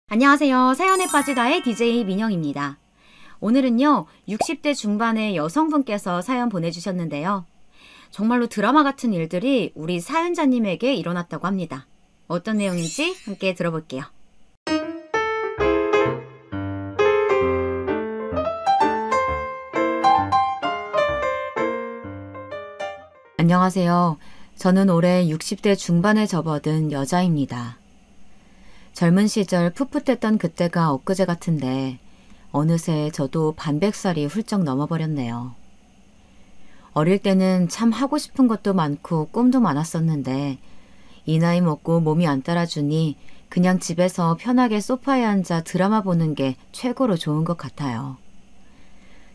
안녕하세요. 사연에 빠지다의 DJ 민영입니다. 오늘은요, 60대 중반의 여성분께서 사연 보내주셨는데요. 정말로 드라마 같은 일들이 우리 사연자님에게 일어났다고 합니다. 어떤 내용인지 함께 들어볼게요. 안녕하세요. 저는 올해 60대 중반에 접어든 여자입니다. 젊은 시절 풋풋했던 그때가 엊그제 같은데 어느새 저도 반백살이 훌쩍 넘어버렸네요. 어릴 때는 참 하고 싶은 것도 많고 꿈도 많았었는데 이 나이 먹고 몸이 안 따라주니 그냥 집에서 편하게 소파에 앉아 드라마 보는 게 최고로 좋은 것 같아요.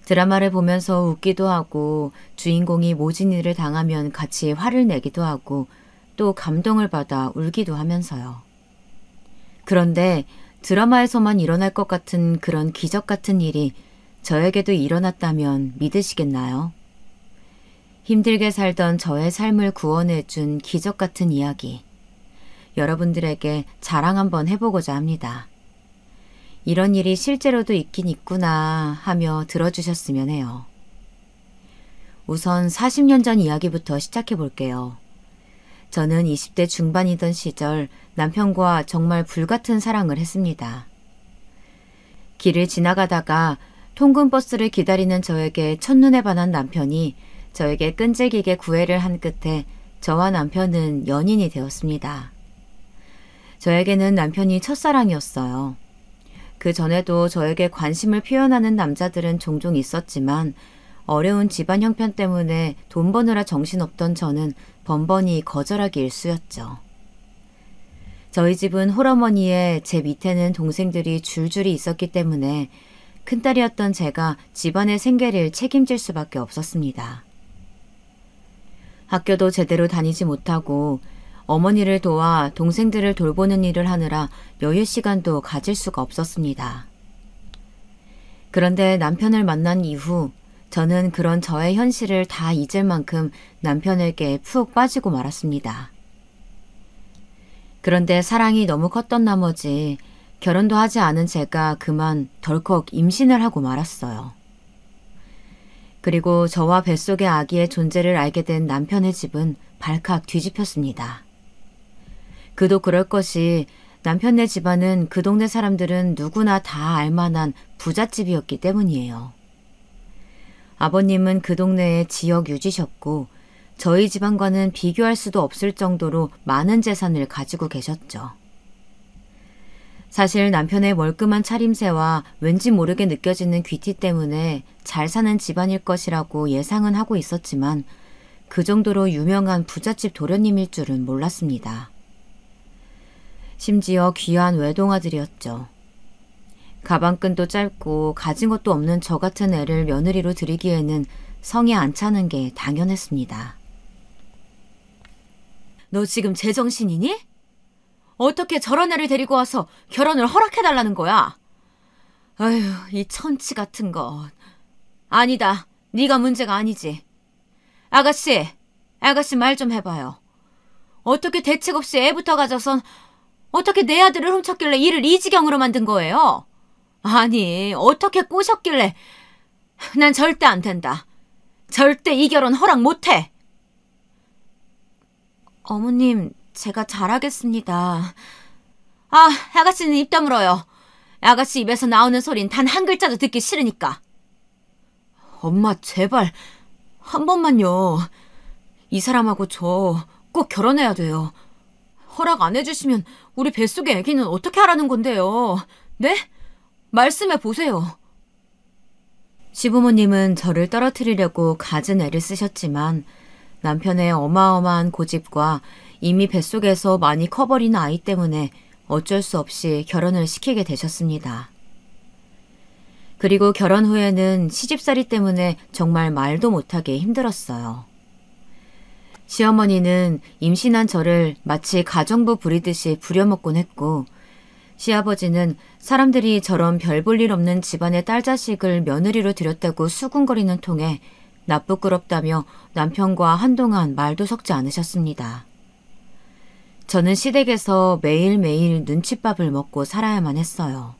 드라마를 보면서 웃기도 하고 주인공이 모진 일을 당하면 같이 화를 내기도 하고 또 감동을 받아 울기도 하면서요. 그런데 드라마에서만 일어날 것 같은 그런 기적 같은 일이 저에게도 일어났다면 믿으시겠나요? 힘들게 살던 저의 삶을 구원해준 기적 같은 이야기. 여러분들에게 자랑 한번 해보고자 합니다. 이런 일이 실제로도 있긴 있구나 하며 들어주셨으면 해요. 우선 40년 전 이야기부터 시작해 볼게요. 저는 20대 중반이던 시절 남편과 정말 불같은 사랑을 했습니다. 길을 지나가다가 통근버스를 기다리는 저에게 첫눈에 반한 남편이 저에게 끈질기게 구애를 한 끝에 저와 남편은 연인이 되었습니다. 저에게는 남편이 첫사랑이었어요. 그 전에도 저에게 관심을 표현하는 남자들은 종종 있었지만 어려운 집안 형편 때문에 돈 버느라 정신없던 저는 번번이 거절하기 일쑤였죠. 저희 집은 홀어머니에 제 밑에는 동생들이 줄줄이 있었기 때문에 큰딸이었던 제가 집안의 생계를 책임질 수밖에 없었습니다. 학교도 제대로 다니지 못하고 어머니를 도와 동생들을 돌보는 일을 하느라 여유 시간도 가질 수가 없었습니다. 그런데 남편을 만난 이후 저는 그런 저의 현실을 다 잊을 만큼 남편에게 푹 빠지고 말았습니다. 그런데 사랑이 너무 컸던 나머지 결혼도 하지 않은 제가 그만 덜컥 임신을 하고 말았어요. 그리고 저와 뱃속의 아기의 존재를 알게 된 남편의 집은 발칵 뒤집혔습니다. 그도 그럴 것이 남편네 집안은 그 동네 사람들은 누구나 다 알만한 부잣집이었기 때문이에요. 아버님은 그 동네의 지역 유지셨고 저희 집안과는 비교할 수도 없을 정도로 많은 재산을 가지고 계셨죠. 사실 남편의 멀끔한 차림새와 왠지 모르게 느껴지는 귀티 때문에 잘 사는 집안일 것이라고 예상은 하고 있었지만 그 정도로 유명한 부잣집 도련님일 줄은 몰랐습니다. 심지어 귀한 외동아들이었죠. 가방끈도 짧고 가진 것도 없는 저 같은 애를 며느리로 들이기에는 성이 안 차는 게 당연했습니다. 너 지금 제정신이니? 어떻게 저런 애를 데리고 와서 결혼을 허락해달라는 거야? 아휴, 이 천치 같은 것. 아니다. 네가 문제가 아니지. 아가씨 말 좀 해봐요. 어떻게 대책 없이 애부터 가져선 어떻게 내 아들을 훔쳤길래 일을 이 지경으로 만든 거예요? 아니, 어떻게 꼬셨길래. 난 절대 안 된다. 절대 이 결혼 허락 못해. 어머님, 제가 잘하겠습니다. 아, 아가씨는 입 다물어요. 아가씨 입에서 나오는 소린 단 한 글자도 듣기 싫으니까. 엄마, 제발 한 번만요. 이 사람하고 저 꼭 결혼해야 돼요. 허락 안 해주시면 우리 뱃속의 아기는 어떻게 하라는 건데요. 네? 말씀해 보세요. 시부모님은 저를 떨어뜨리려고 갖은 애를 쓰셨지만 남편의 어마어마한 고집과 이미 뱃속에서 많이 커버린 아이 때문에 어쩔 수 없이 결혼을 시키게 되셨습니다. 그리고 결혼 후에는 시집살이 때문에 정말 말도 못하게 힘들었어요. 시어머니는 임신한 저를 마치 가정부 부리듯이 부려먹곤 했고 시아버지는 사람들이 저런 별 볼 일 없는 집안의 딸 자식을 며느리로 들였다고 수군거리는 통에 나쁘끄럽다며 남편과 한동안 말도 섞지 않으셨습니다. 저는 시댁에서 매일매일 눈칫밥을 먹고 살아야만 했어요.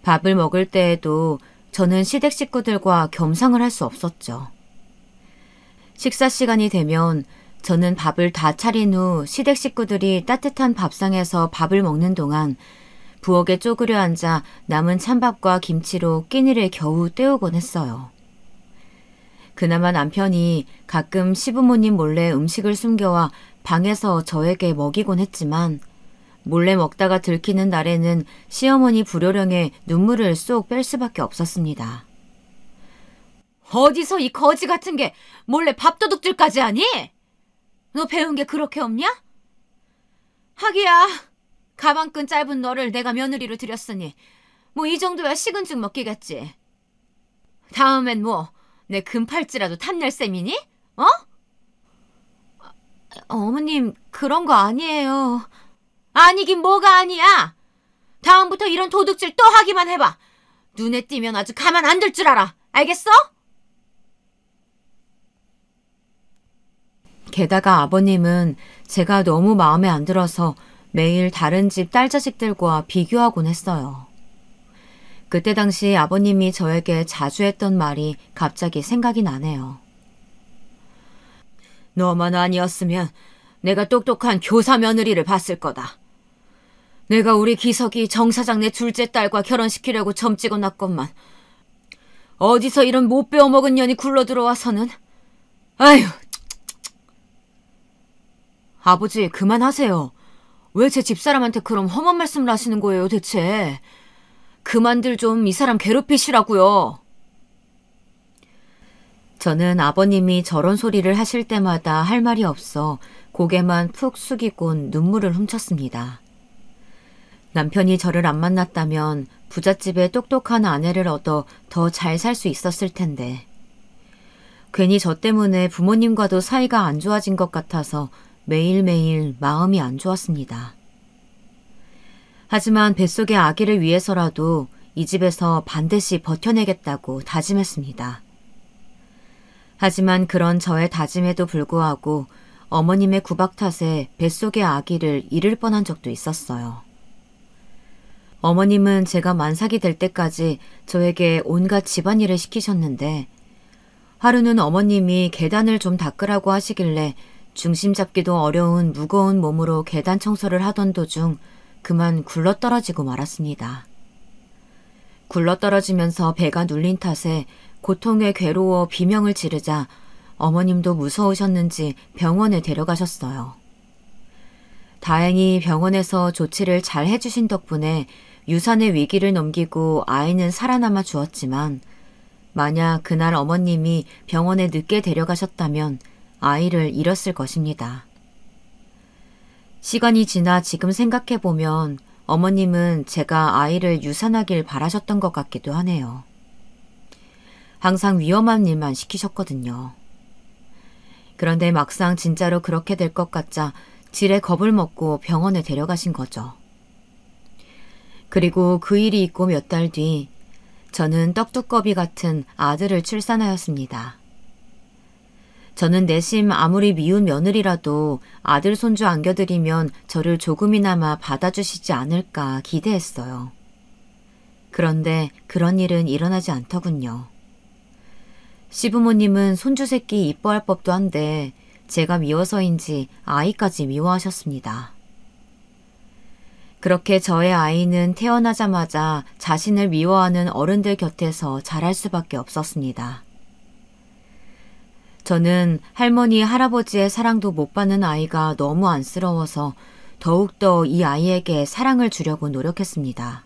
밥을 먹을 때에도 저는 시댁 식구들과 겸상을 할 수 없었죠. 식사 시간이 되면 저는 밥을 다 차린 후 시댁 식구들이 따뜻한 밥상에서 밥을 먹는 동안 부엌에 쪼그려 앉아 남은 찬밥과 김치로 끼니를 겨우 때우곤 했어요. 그나마 남편이 가끔 시부모님 몰래 음식을 숨겨와 방에서 저에게 먹이곤 했지만 몰래 먹다가 들키는 날에는 시어머니 불효령에 눈물을 쏙 뺄 수밖에 없었습니다. 어디서 이 거지 같은 게 몰래 밥도둑질까지 하니? 너 배운 게 그렇게 없냐? 하기야, 가방끈 짧은 너를 내가 며느리로 들였으니 뭐 이 정도야 식은 죽 먹기겠지. 다음엔 뭐 내 금팔찌라도 탐낼 셈이니? 어? 어머님, 그런 거 아니에요. 아니긴 뭐가 아니야. 다음부터 이런 도둑질 또 하기만 해봐. 눈에 띄면 아주 가만 안 둘 줄 알아. 알겠어? 게다가 아버님은 제가 너무 마음에 안 들어서 매일 다른 집 딸자식들과 비교하곤 했어요. 그때 당시 아버님이 저에게 자주 했던 말이 갑자기 생각이 나네요. 너만 아니었으면 내가 똑똑한 교사 며느리를 봤을 거다. 내가 우리 기석이 정 사장 내 둘째 딸과 결혼시키려고 점 찍어놨건만 어디서 이런 못 배워먹은 년이 굴러 들어와서는. 아휴. 아버지, 그만하세요. 왜 제 집사람한테 그런 험한 말씀을 하시는 거예요, 대체? 그만들 좀 이 사람 괴롭히시라고요. 저는 아버님이 저런 소리를 하실 때마다 할 말이 없어 고개만 푹 숙이곤 눈물을 훔쳤습니다. 남편이 저를 안 만났다면 부잣집에 똑똑한 아내를 얻어 더 잘 살 수 있었을 텐데. 괜히 저 때문에 부모님과도 사이가 안 좋아진 것 같아서 매일매일 마음이 안 좋았습니다. 하지만 뱃속의 아기를 위해서라도 이 집에서 반드시 버텨내겠다고 다짐했습니다. 하지만 그런 저의 다짐에도 불구하고 어머님의 구박 탓에 뱃속의 아기를 잃을 뻔한 적도 있었어요. 어머님은 제가 만삭이 될 때까지 저에게 온갖 집안일을 시키셨는데 하루는 어머님이 계단을 좀 닦으라고 하시길래 중심 잡기도 어려운 무거운 몸으로 계단 청소를 하던 도중 그만 굴러떨어지고 말았습니다. 굴러떨어지면서 배가 눌린 탓에 고통에 괴로워 비명을 지르자 어머님도 무서우셨는지 병원에 데려가셨어요. 다행히 병원에서 조치를 잘 해주신 덕분에 유산의 위기를 넘기고 아이는 살아남아 주었지만 만약 그날 어머님이 병원에 늦게 데려가셨다면 아이를 잃었을 것입니다. 시간이 지나 지금 생각해보면 어머님은 제가 아이를 유산하길 바라셨던 것 같기도 하네요. 항상 위험한 일만 시키셨거든요. 그런데 막상 진짜로 그렇게 될 것 같자 지레 겁을 먹고 병원에 데려가신 거죠. 그리고 그 일이 있고 몇 달 뒤 저는 떡두꺼비 같은 아들을 출산하였습니다. 저는 내심 아무리 미운 며느리라도 아들 손주 안겨드리면 저를 조금이나마 받아주시지 않을까 기대했어요. 그런데 그런 일은 일어나지 않더군요. 시부모님은 손주 새끼 이뻐할 법도 한데 제가 미워서인지 아이까지 미워하셨습니다. 그렇게 저의 아이는 태어나자마자 자신을 미워하는 어른들 곁에서 자랄 수밖에 없었습니다. 저는 할머니, 할아버지의 사랑도 못 받는 아이가 너무 안쓰러워서 더욱더 이 아이에게 사랑을 주려고 노력했습니다.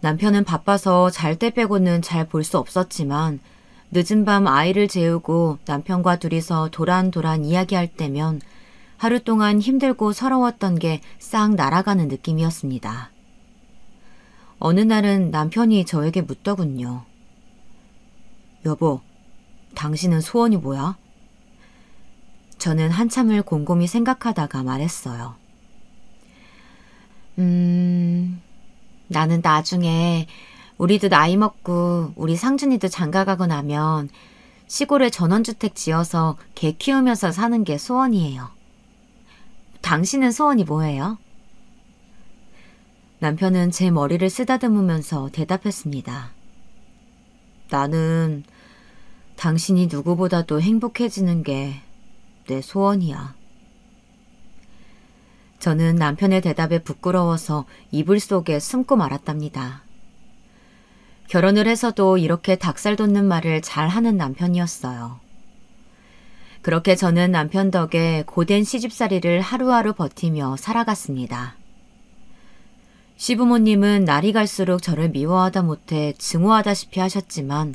남편은 바빠서 잘 때 빼고는 잘 볼 수 없었지만 늦은 밤 아이를 재우고 남편과 둘이서 도란도란 이야기할 때면 하루 동안 힘들고 서러웠던 게 싹 날아가는 느낌이었습니다. 어느 날은 남편이 저에게 묻더군요. 여보, 당신은 소원이 뭐야? 저는 한참을 곰곰이 생각하다가 말했어요. 나는 나중에 우리도 나이 먹고 우리 상준이도 장가가고 나면 시골에 전원주택 지어서 개 키우면서 사는 게 소원이에요. 당신은 소원이 뭐예요? 남편은 제 머리를 쓰다듬으면서 대답했습니다. 나는 당신이 누구보다도 행복해지는 게 내 소원이야. 저는 남편의 대답에 부끄러워서 이불 속에 숨고 말았답니다. 결혼을 해서도 이렇게 닭살 돋는 말을 잘하는 남편이었어요. 그렇게 저는 남편 덕에 고된 시집살이를 하루하루 버티며 살아갔습니다. 시부모님은 날이 갈수록 저를 미워하다 못해 증오하다시피 하셨지만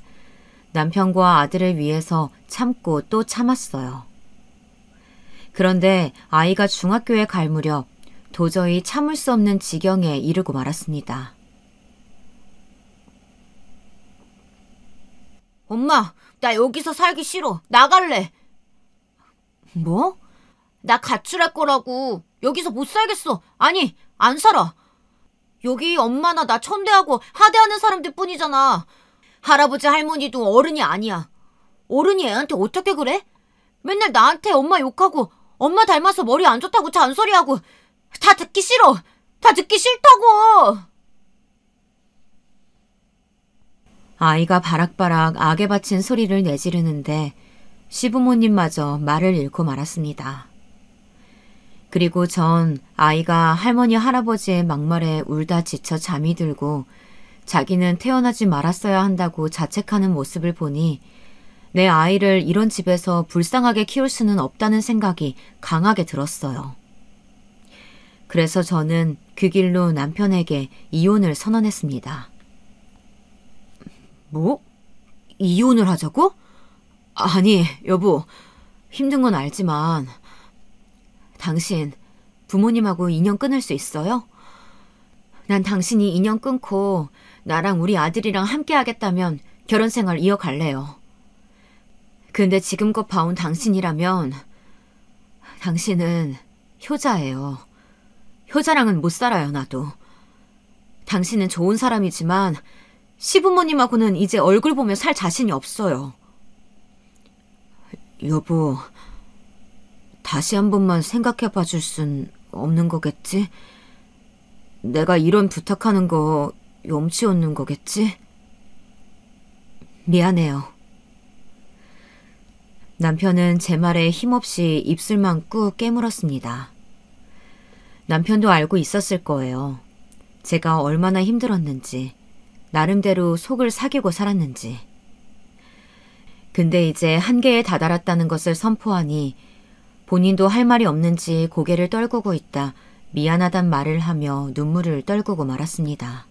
남편과 아들을 위해서 참고 또 참았어요. 그런데 아이가 중학교에 갈 무렵 도저히 참을 수 없는 지경에 이르고 말았습니다. 엄마, 나 여기서 살기 싫어. 나갈래. 뭐? 나 가출할 거라고. 여기서 못 살겠어. 아니, 안 살아. 여기 엄마나 나 천대하고 하대하는 사람들 뿐이잖아. 할아버지 할머니도 어른이 아니야. 어른이 애한테 어떻게 그래? 맨날 나한테 엄마 욕하고 엄마 닮아서 머리 안 좋다고 잔소리하고 다 듣기 싫어. 다 듣기 싫다고. 아이가 바락바락 악에 바친 소리를 내지르는데 시부모님마저 말을 잃고 말았습니다. 그리고 전 아이가 할머니 할아버지의 막말에 울다 지쳐 잠이 들고 자기는 태어나지 말았어야 한다고 자책하는 모습을 보니 내 아이를 이런 집에서 불쌍하게 키울 수는 없다는 생각이 강하게 들었어요. 그래서 저는 그 길로 남편에게 이혼을 선언했습니다. 뭐? 이혼을 하자고? 아니, 여보, 힘든 건 알지만 당신 부모님하고 인연 끊을 수 있어요? 난 당신이 인연 끊고 나랑 우리 아들이랑 함께 하겠다면 결혼 생활 이어갈래요. 근데 지금껏 봐온 당신이라면 당신은 효자예요. 효자랑은 못 살아요, 나도. 당신은 좋은 사람이지만 시부모님하고는 이제 얼굴 보며 살 자신이 없어요. 여보, 다시 한 번만 생각해 봐줄 순 없는 거겠지? 내가 이런 부탁하는 거 염치 없는 거겠지? 미안해요. 남편은 제 말에 힘없이 입술만 꾹 깨물었습니다. 남편도 알고 있었을 거예요. 제가 얼마나 힘들었는지, 나름대로 속을 사귀고 살았는지. 근데 이제 한계에 다다랐다는 것을 선포하니 본인도 할 말이 없는지 고개를 떨구고 있다 미안하단 말을 하며 눈물을 떨구고 말았습니다.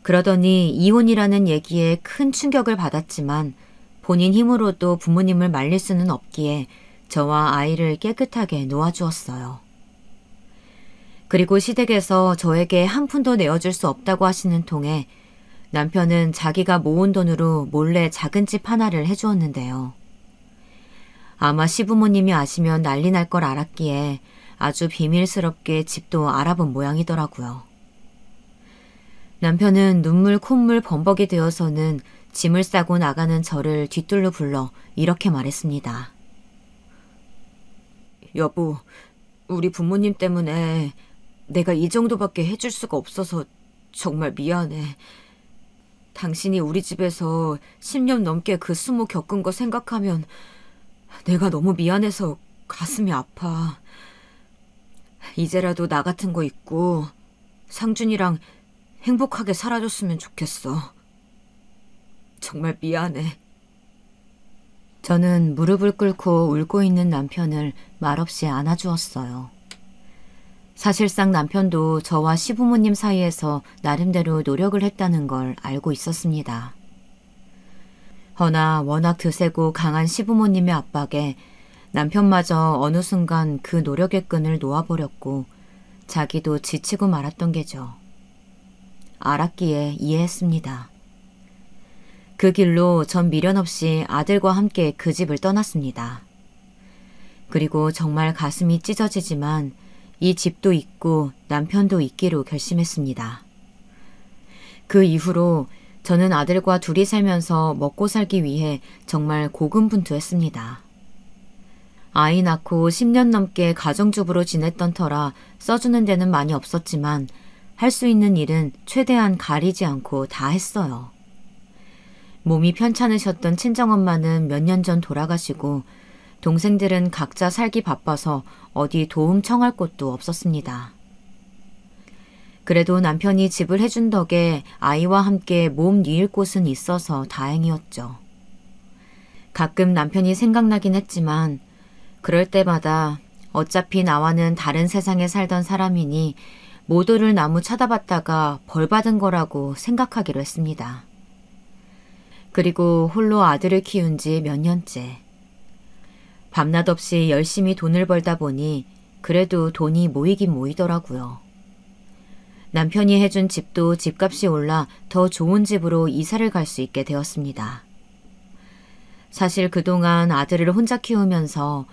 그러더니 이혼이라는 얘기에 큰 충격을 받았지만 본인 힘으로도 부모님을 말릴 수는 없기에 저와 아이를 깨끗하게 놓아주었어요. 그리고 시댁에서 저에게 한 푼도 내어줄 수 없다고 하시는 통에 남편은 자기가 모은 돈으로 몰래 작은 집 하나를 해주었는데요. 아마 시부모님이 아시면 난리 날 걸 알았기에 아주 비밀스럽게 집도 알아본 모양이더라고요. 남편은 눈물 콧물 범벅이 되어서는 짐을 싸고 나가는 저를 뒤뜰로 불러 이렇게 말했습니다. 여보, 우리 부모님 때문에 내가 이 정도밖에 해줄 수가 없어서 정말 미안해. 당신이 우리 집에서 10년 넘게 그 수모 겪은 거 생각하면 내가 너무 미안해서 가슴이 아파. 이제라도 나 같은 거 있고 상준이랑 행복하게 살아줬으면 좋겠어. 정말 미안해. 저는 무릎을 꿇고 울고 있는 남편을 말없이 안아주었어요. 사실상 남편도 저와 시부모님 사이에서 나름대로 노력을 했다는 걸 알고 있었습니다. 허나 워낙 드세고 강한 시부모님의 압박에 남편마저 어느 순간 그 노력의 끈을 놓아버렸고 자기도 지치고 말았던 게죠. 알았기에 이해했습니다. 그 길로 전 미련 없이 아들과 함께 그 집을 떠났습니다. 그리고 정말 가슴이 찢어지지만 이 집도 있고 남편도 있기로 결심했습니다. 그 이후로 저는 아들과 둘이 살면서 먹고 살기 위해 정말 고군분투했습니다. 아이 낳고 10년 넘게 가정주부로 지냈던 터라 써주는 데는 많이 없었지만 할 수 있는 일은 최대한 가리지 않고 다 했어요. 몸이 편찮으셨던 친정엄마는 몇 년 전 돌아가시고 동생들은 각자 살기 바빠서 어디 도움 청할 곳도 없었습니다. 그래도 남편이 집을 해준 덕에 아이와 함께 몸 뉘일 곳은 있어서 다행이었죠. 가끔 남편이 생각나긴 했지만 그럴 때마다 어차피 나와는 다른 세상에 살던 사람이니 모도를 나무 쳐다봤다가 벌 받은 거라고 생각하기로 했습니다. 그리고 홀로 아들을 키운 지 몇 년째. 밤낮 없이 열심히 돈을 벌다 보니 그래도 돈이 모이긴 모이더라고요. 남편이 해준 집도 집값이 올라 더 좋은 집으로 이사를 갈 수 있게 되었습니다. 사실 그동안 아들을 혼자 키우면서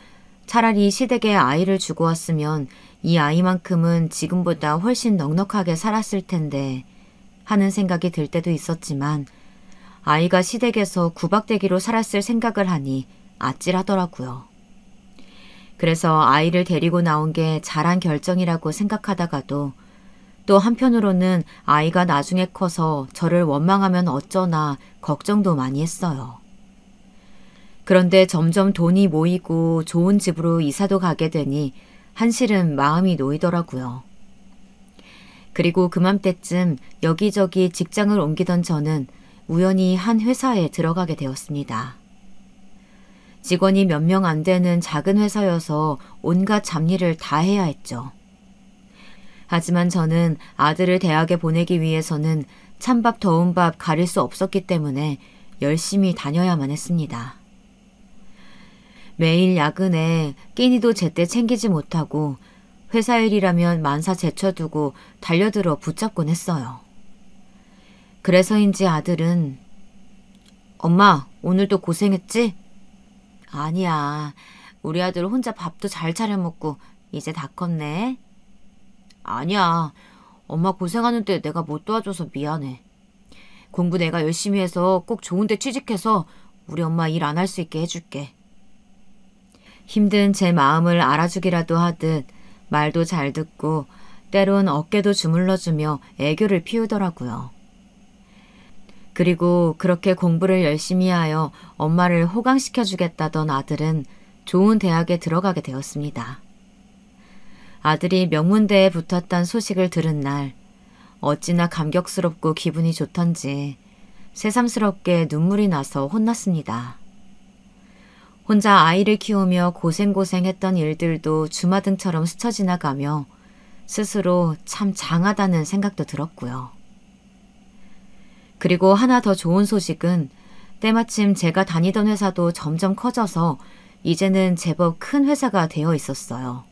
차라리 시댁에 아이를 주고 왔으면 이 아이만큼은 지금보다 훨씬 넉넉하게 살았을 텐데 하는 생각이 들 때도 있었지만 아이가 시댁에서 구박대기로 살았을 생각을 하니 아찔하더라고요. 그래서 아이를 데리고 나온 게 잘한 결정이라고 생각하다가도 또 한편으로는 아이가 나중에 커서 저를 원망하면 어쩌나 걱정도 많이 했어요. 그런데 점점 돈이 모이고 좋은 집으로 이사도 가게 되니 한실은 마음이 놓이더라고요. 그리고 그맘때쯤 여기저기 직장을 옮기던 저는 우연히 한 회사에 들어가게 되었습니다. 직원이 몇 명 안 되는 작은 회사여서 온갖 잡일을 다 해야 했죠. 하지만 저는 아들을 대학에 보내기 위해서는 찬밥 더운 밥 가릴 수 없었기 때문에 열심히 다녀야만 했습니다. 매일 야근에 끼니도 제때 챙기지 못하고 회사 일이라면 만사 제쳐두고 달려들어 붙잡곤 했어요. 그래서인지 아들은 엄마, 오늘도 고생했지? 아니야, 우리 아들 혼자 밥도 잘 차려 먹고 이제 다 컸네. 아니야, 엄마 고생하는데 내가 못 도와줘서 미안해. 공부 내가 열심히 해서 꼭 좋은 데 취직해서 우리 엄마 일 안 할 수 있게 해줄게. 힘든 제 마음을 알아주기라도 하듯 말도 잘 듣고 때론 어깨도 주물러주며 애교를 피우더라고요. 그리고 그렇게 공부를 열심히 하여 엄마를 호강시켜주겠다던 아들은 좋은 대학에 들어가게 되었습니다. 아들이 명문대에 붙었다는 소식을 들은 날 어찌나 감격스럽고 기분이 좋던지 새삼스럽게 눈물이 나서 혼났습니다. 혼자 아이를 키우며 고생고생했던 일들도 주마등처럼 스쳐 지나가며 스스로 참 장하다는 생각도 들었고요. 그리고 하나 더 좋은 소식은 때마침 제가 다니던 회사도 점점 커져서 이제는 제법 큰 회사가 되어 있었어요.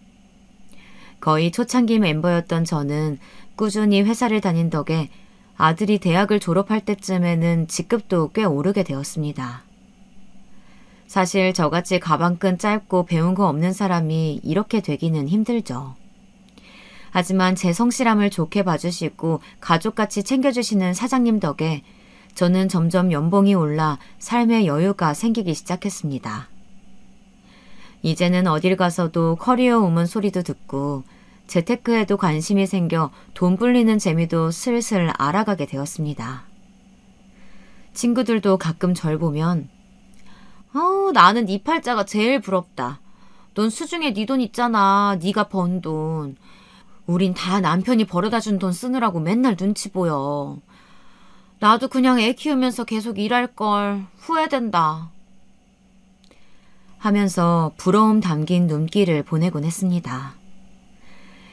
거의 초창기 멤버였던 저는 꾸준히 회사를 다닌 덕에 아들이 대학을 졸업할 때쯤에는 직급도 꽤 오르게 되었습니다. 사실 저같이 가방끈 짧고 배운 거 없는 사람이 이렇게 되기는 힘들죠. 하지만 제 성실함을 좋게 봐주시고 가족같이 챙겨주시는 사장님 덕에 저는 점점 연봉이 올라 삶의 여유가 생기기 시작했습니다. 이제는 어딜 가서도 커리어 우먼 소리도 듣고 재테크에도 관심이 생겨 돈 불리는 재미도 슬슬 알아가게 되었습니다. 친구들도 가끔 절 보면 나는 네 팔자가 제일 부럽다. 넌 수중에 네 돈 있잖아. 네가 번 돈. 우린 다 남편이 벌어다 준 돈 쓰느라고 맨날 눈치 보여. 나도 그냥 애 키우면서 계속 일할걸. 후회된다. 하면서 부러움 담긴 눈길을 보내곤 했습니다.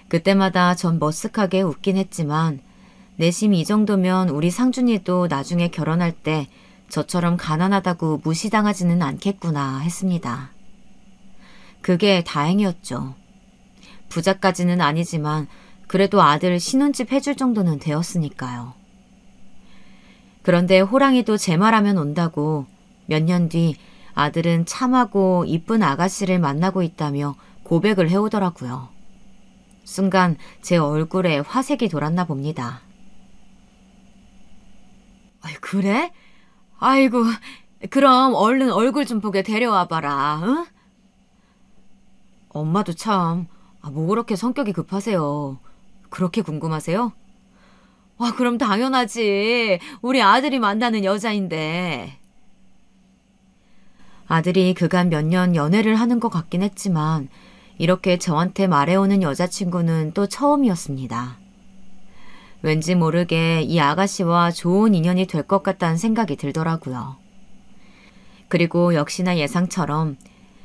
그때마다 전 머쓱하게 웃긴 했지만 내심 이 정도면 우리 상준이도 나중에 결혼할 때 저처럼 가난하다고 무시당하지는 않겠구나 했습니다. 그게 다행이었죠. 부자까지는 아니지만 그래도 아들 신혼집 해줄 정도는 되었으니까요. 그런데 호랑이도 제 말하면 온다고 몇 년 뒤 아들은 참하고 이쁜 아가씨를 만나고 있다며 고백을 해오더라고요. 순간 제 얼굴에 화색이 돌았나 봅니다. 그래? 아이고, 그럼 얼른 얼굴 좀 보게 데려와봐라. 응? 엄마도 참, 뭐 그렇게 성격이 급하세요. 그렇게 궁금하세요? 그럼 당연하지. 우리 아들이 만나는 여자인데. 아들이 그간 몇 년 연애를 하는 것 같긴 했지만 이렇게 저한테 말해오는 여자친구는 또 처음이었습니다. 왠지 모르게 이 아가씨와 좋은 인연이 될 것 같다는 생각이 들더라고요. 그리고 역시나 예상처럼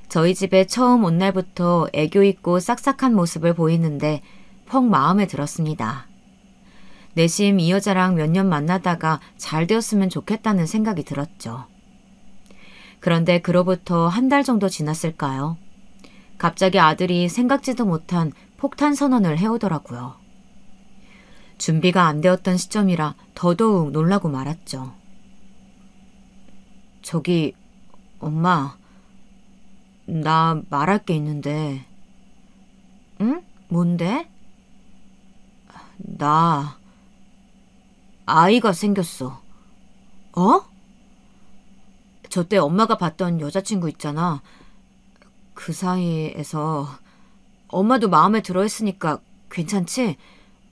저희 집에 처음 온 날부터 애교 있고 싹싹한 모습을 보이는데 퍽 마음에 들었습니다. 내심 이 여자랑 몇 년 만나다가 잘 되었으면 좋겠다는 생각이 들었죠. 그런데 그로부터 한 달 정도 지났을까요? 갑자기 아들이 생각지도 못한 폭탄 선언을 해오더라고요. 준비가 안 되었던 시점이라 더더욱 놀라고 말았죠. 저기, 엄마, 나 말할 게 있는데. 응? 뭔데? 나 아이가 생겼어. 어? 저 때 엄마가 봤던 여자친구 있잖아. 그 사이에서 엄마도 마음에 들어 했으니까 괜찮지?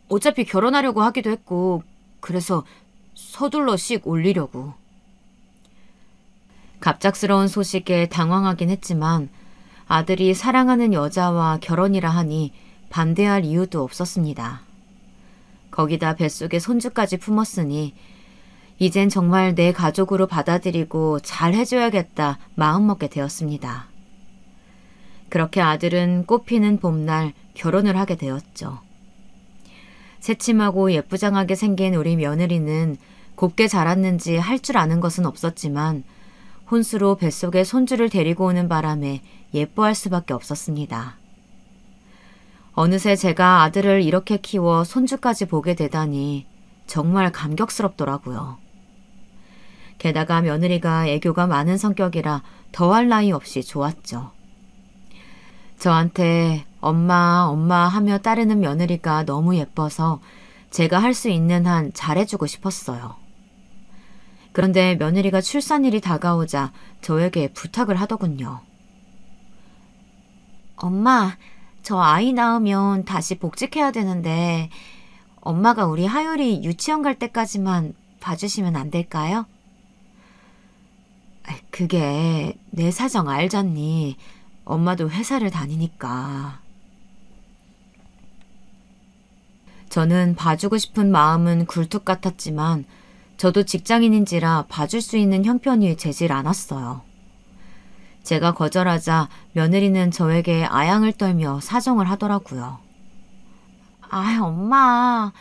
어차피 결혼하려고 하기도 했고 그래서 서둘러 씩 올리려고. 갑작스러운 소식에 당황하긴 했지만 아들이 사랑하는 여자와 결혼이라 하니 반대할 이유도 없었습니다. 거기다 뱃속에 손주까지 품었으니 이젠 정말 내 가족으로 받아들이고 잘 해줘야겠다 마음먹게 되었습니다. 그렇게 아들은 꽃피는 봄날 결혼을 하게 되었죠. 새침하고 예쁘장하게 생긴 우리 며느리는 곱게 자랐는지 할 줄 아는 것은 없었지만 혼수로 뱃속에 손주를 데리고 오는 바람에 예뻐할 수밖에 없었습니다. 어느새 제가 아들을 이렇게 키워 손주까지 보게 되다니 정말 감격스럽더라고요. 게다가 며느리가 애교가 많은 성격이라 더할 나위 없이 좋았죠. 저한테 엄마, 엄마 하며 따르는 며느리가 너무 예뻐서 제가 할 수 있는 한 잘해주고 싶었어요. 그런데 며느리가 출산일이 다가오자 저에게 부탁을 하더군요. 엄마, 저 아이 낳으면 다시 복직해야 되는데 엄마가 우리 하율이 유치원 갈 때까지만 봐주시면 안 될까요? 그게 내 사정 알잖니. 엄마도 회사를 다니니까. 저는 봐주고 싶은 마음은 굴뚝 같았지만 저도 직장인인지라 봐줄 수 있는 형편이 되질 않았어요. 제가 거절하자 며느리는 저에게 아양을 떨며 사정을 하더라고요. 엄마.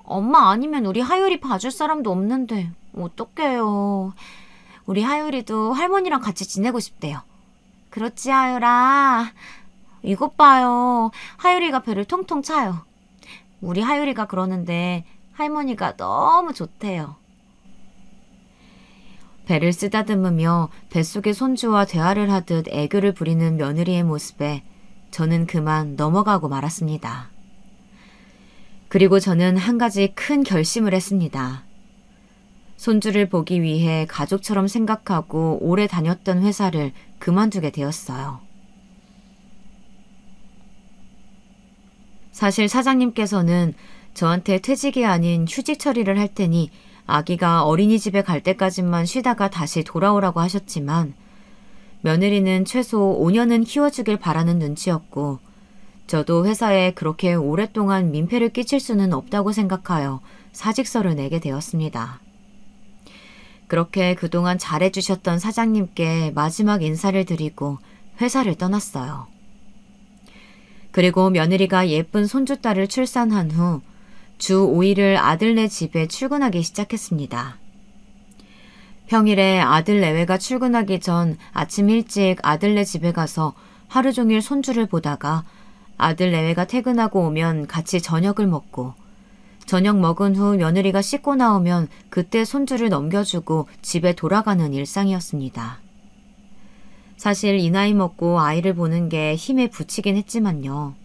엄마 아니면 우리 하율이 봐줄 사람도 없는데 어떡해요. 우리 하율이도 할머니랑 같이 지내고 싶대요. 그렇지, 하율아. 이것 봐요. 하율이가 배를 통통 차요. 우리 하율이가 그러는데 할머니가 너무 좋대요. 배를 쓰다듬으며 뱃속의 손주와 대화를 하듯 애교를 부리는 며느리의 모습에 저는 그만 넘어가고 말았습니다. 그리고 저는 한 가지 큰 결심을 했습니다. 손주를 보기 위해 가족처럼 생각하고 오래 다녔던 회사를 그만두게 되었어요. 사실 사장님께서는 저한테 퇴직이 아닌 휴직 처리를 할 테니 아기가 어린이집에 갈 때까지만 쉬다가 다시 돌아오라고 하셨지만 며느리는 최소 5년은 키워주길 바라는 눈치였고 저도 회사에 그렇게 오랫동안 민폐를 끼칠 수는 없다고 생각하여 사직서를 내게 되었습니다. 그렇게 그동안 잘해주셨던 사장님께 마지막 인사를 드리고 회사를 떠났어요. 그리고 며느리가 예쁜 손주딸을 출산한 후 주 5일을 아들네 집에 출근하기 시작했습니다. 평일에 아들 내외가 출근하기 전 아침 일찍 아들네 집에 가서 하루 종일 손주를 보다가 아들 내외가 퇴근하고 오면 같이 저녁을 먹고 저녁 먹은 후 며느리가 씻고 나오면 그때 손주를 넘겨주고 집에 돌아가는 일상이었습니다. 사실 이 나이 먹고 아이를 보는 게 힘에 부치긴 했지만요.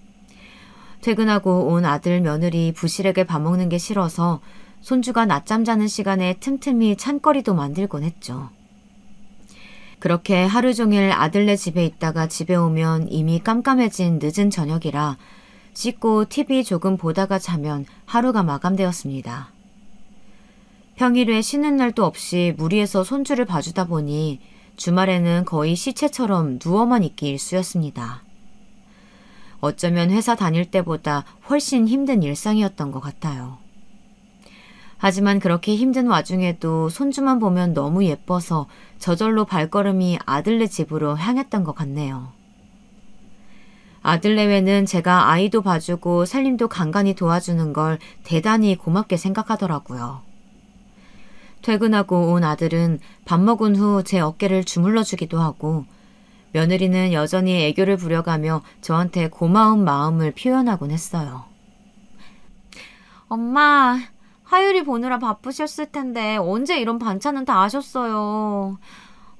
퇴근하고 온 아들 며느리 부실하게 밥 먹는 게 싫어서 손주가 낮잠 자는 시간에 틈틈이 찬거리도 만들곤 했죠. 그렇게 하루 종일 아들네 집에 있다가 집에 오면 이미 깜깜해진 늦은 저녁이라 씻고 TV 조금 보다가 자면 하루가 마감되었습니다. 평일에 쉬는 날도 없이 무리해서 손주를 봐주다 보니 주말에는 거의 시체처럼 누워만 있기 일쑤였습니다. 어쩌면 회사 다닐 때보다 훨씬 힘든 일상이었던 것 같아요. 하지만 그렇게 힘든 와중에도 손주만 보면 너무 예뻐서 저절로 발걸음이 아들네 집으로 향했던 것 같네요. 아들내외는 제가 아이도 봐주고 살림도 간간히 도와주는 걸 대단히 고맙게 생각하더라고요. 퇴근하고 온 아들은 밥 먹은 후 제 어깨를 주물러 주기도 하고 며느리는 여전히 애교를 부려가며 저한테 고마운 마음을 표현하곤 했어요. 엄마, 하율이 보느라 바쁘셨을 텐데 언제 이런 반찬은 다 하셨어요.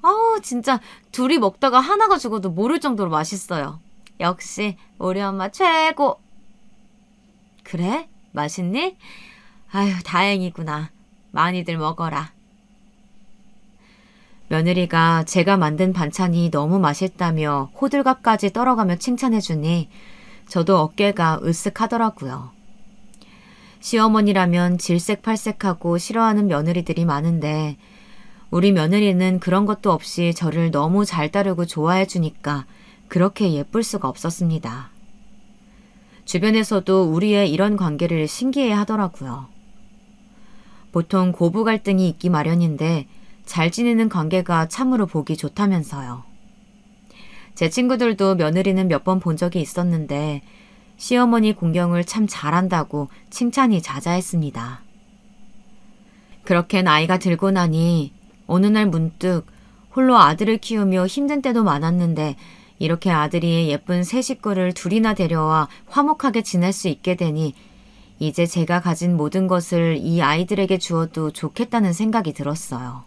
아우, 진짜 둘이 먹다가 하나가 죽어도 모를 정도로 맛있어요. 역시 우리 엄마 최고. 그래? 맛있니? 아유, 다행이구나. 많이들 먹어라. 며느리가 제가 만든 반찬이 너무 맛있다며 호들갑까지 떨어가며 칭찬해주니 저도 어깨가 으쓱하더라고요. 시어머니라면 질색팔색하고 싫어하는 며느리들이 많은데 우리 며느리는 그런 것도 없이 저를 너무 잘 따르고 좋아해주니까 그렇게 예쁠 수가 없었습니다. 주변에서도 우리의 이런 관계를 신기해 하더라고요. 보통 고부 갈등이 있기 마련인데 잘 지내는 관계가 참으로 보기 좋다면서요. 제 친구들도 며느리는 몇 번 본 적이 있었는데 시어머니 공경을 참 잘한다고 칭찬이 자자했습니다. 그렇게 나이가 들고 나니 어느 날 문득 홀로 아들을 키우며 힘든 때도 많았는데 이렇게 아들이 예쁜 새 식구를 둘이나 데려와 화목하게 지낼 수 있게 되니 이제 제가 가진 모든 것을 이 아이들에게 주어도 좋겠다는 생각이 들었어요.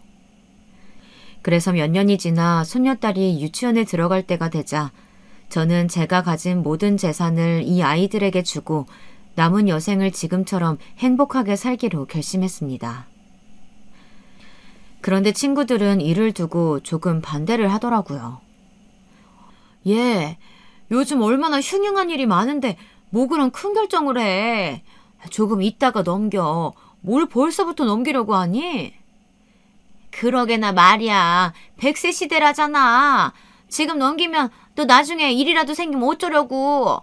그래서 몇 년이 지나 손녀딸이 유치원에 들어갈 때가 되자 저는 제가 가진 모든 재산을 이 아이들에게 주고 남은 여생을 지금처럼 행복하게 살기로 결심했습니다. 그런데 친구들은 이를 두고 조금 반대를 하더라고요. 얘, 요즘 얼마나 흉흉한 일이 많은데 뭐 그런 큰 결정을 해. 조금 있다가 넘겨. 뭘 벌써부터 넘기려고 하니? 그러게나 말이야. 100세 시대라잖아. 지금 넘기면 또 나중에 일이라도 생기면 어쩌려고.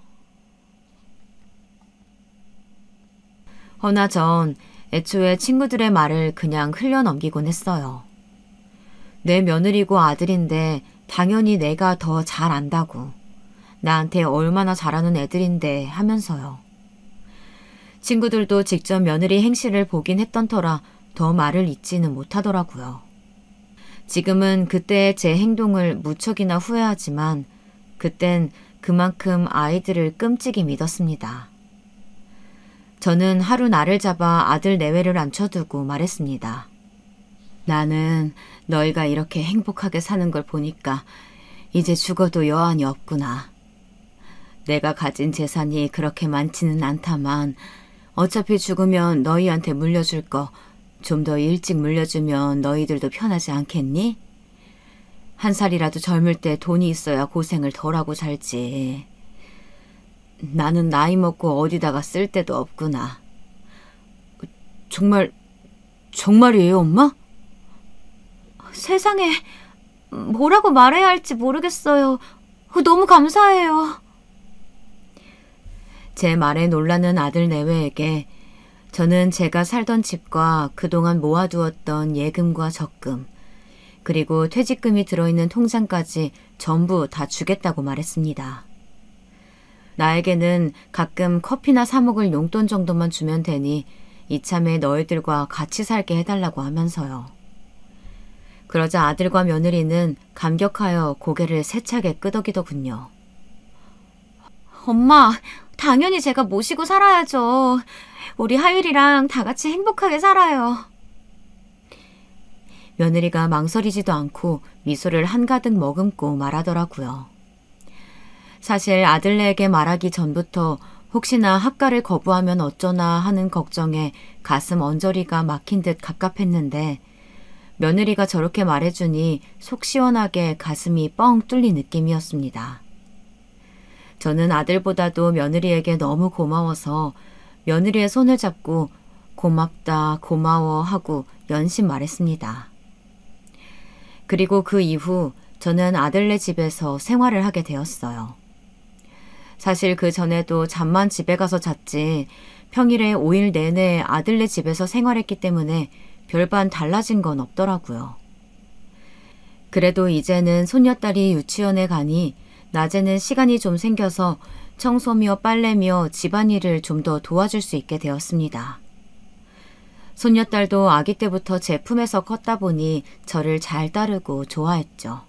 허나 전 애초에 친구들의 말을 그냥 흘려넘기곤 했어요. 내 며느리고 아들인데 당연히 내가 더 잘 안다고. 나한테 얼마나 잘하는 애들인데 하면서요. 친구들도 직접 며느리 행실을 보긴 했던 터라 더 말을 잇지는 못하더라고요. 지금은 그때의 제 행동을 무척이나 후회하지만 그땐 그만큼 아이들을 끔찍이 믿었습니다. 저는 하루 날을 잡아 아들 내외를 앉혀두고 말했습니다. 나는 너희가 이렇게 행복하게 사는 걸 보니까 이제 죽어도 여한이 없구나. 내가 가진 재산이 그렇게 많지는 않다만 어차피 죽으면 너희한테 물려줄 거 좀 더 일찍 물려주면 너희들도 편하지 않겠니? 한 살이라도 젊을 때 돈이 있어야 고생을 덜하고 살지. 나는 나이 먹고 어디다가 쓸 데도 없구나. 정말이에요, 엄마? 세상에 뭐라고 말해야 할지 모르겠어요. 너무 감사해요. 제 말에 놀라는 아들 내외에게 저는 제가 살던 집과 그동안 모아두었던 예금과 적금, 그리고 퇴직금이 들어있는 통장까지 전부 다 주겠다고 말했습니다. 나에게는 가끔 커피나 사 먹을 용돈 정도만 주면 되니 이참에 너희들과 같이 살게 해달라고 하면서요. 그러자 아들과 며느리는 감격하여 고개를 세차게 끄덕이더군요. 엄마, 당연히 제가 모시고 살아야죠. 우리 하율이랑 다 같이 행복하게 살아요. 며느리가 망설이지도 않고 미소를 한가득 머금고 말하더라고요. 사실 아들네에게 말하기 전부터 혹시나 학가를 거부하면 어쩌나 하는 걱정에 가슴 언저리가 막힌 듯 갑갑했는데 며느리가 저렇게 말해주니 속 시원하게 가슴이 뻥 뚫린 느낌이었습니다. 저는 아들보다도 며느리에게 너무 고마워서 며느리의 손을 잡고 고맙다, 고마워 하고 연신 말했습니다. 그리고 그 이후 저는 아들네 집에서 생활을 하게 되었어요. 사실 그 전에도 잠만 집에 가서 잤지 평일에 5일 내내 아들네 집에서 생활했기 때문에 별반 달라진 건 없더라고요. 그래도 이제는 손녀딸이 유치원에 가니 낮에는 시간이 좀 생겨서 청소며 빨래며 집안일을 좀 더 도와줄 수 있게 되었습니다. 손녀딸도 아기 때부터 제 품에서 컸다 보니 저를 잘 따르고 좋아했죠.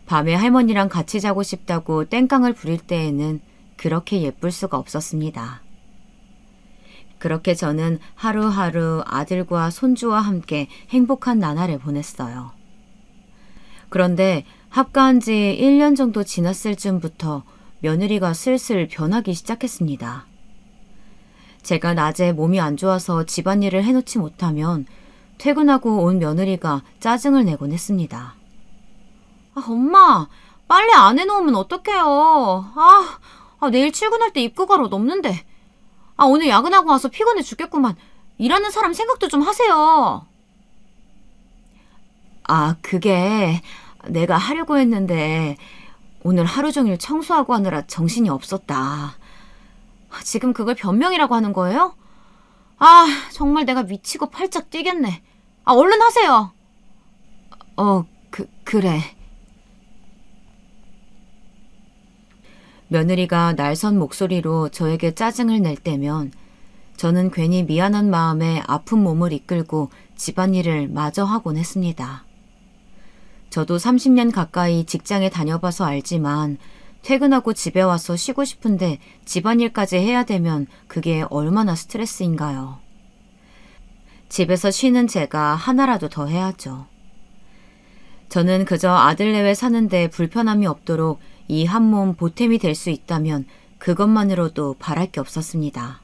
밤에 할머니랑 같이 자고 싶다고 땡깡을 부릴 때에는 그렇게 예쁠 수가 없었습니다. 그렇게 저는 하루하루 아들과 손주와 함께 행복한 나날을 보냈어요. 그런데 합가한 지 1년 정도 지났을 즈음부터 며느리가 슬슬 변하기 시작했습니다. 제가 낮에 몸이 안 좋아서 집안일을 해놓지 못하면 퇴근하고 온 며느리가 짜증을 내곤 했습니다. 엄마, 빨래 안 해놓으면 어떡해요. 내일 출근할 때 입고 갈 옷 없는데. 오늘 야근하고 와서 피곤해 죽겠구만. 일하는 사람 생각도 좀 하세요. 그게 내가 하려고 했는데 오늘 하루 종일 청소하고 하느라 정신이 없었다. 지금 그걸 변명이라고 하는 거예요? 정말 내가 미치고 팔짝 뛰겠네. 얼른 하세요. 그래. 며느리가 날선 목소리로 저에게 짜증을 낼 때면 저는 괜히 미안한 마음에 아픈 몸을 이끌고 집안일을 마저 하곤 했습니다. 저도 30년 가까이 직장에 다녀봐서 알지만 퇴근하고 집에 와서 쉬고 싶은데 집안일까지 해야 되면 그게 얼마나 스트레스인가요. 집에서 쉬는 제가 하나라도 더 해야죠. 저는 그저 아들네외 사는데 불편함이 없도록 이 한 몸 보탬이 될 수 있다면 그것만으로도 바랄 게 없었습니다.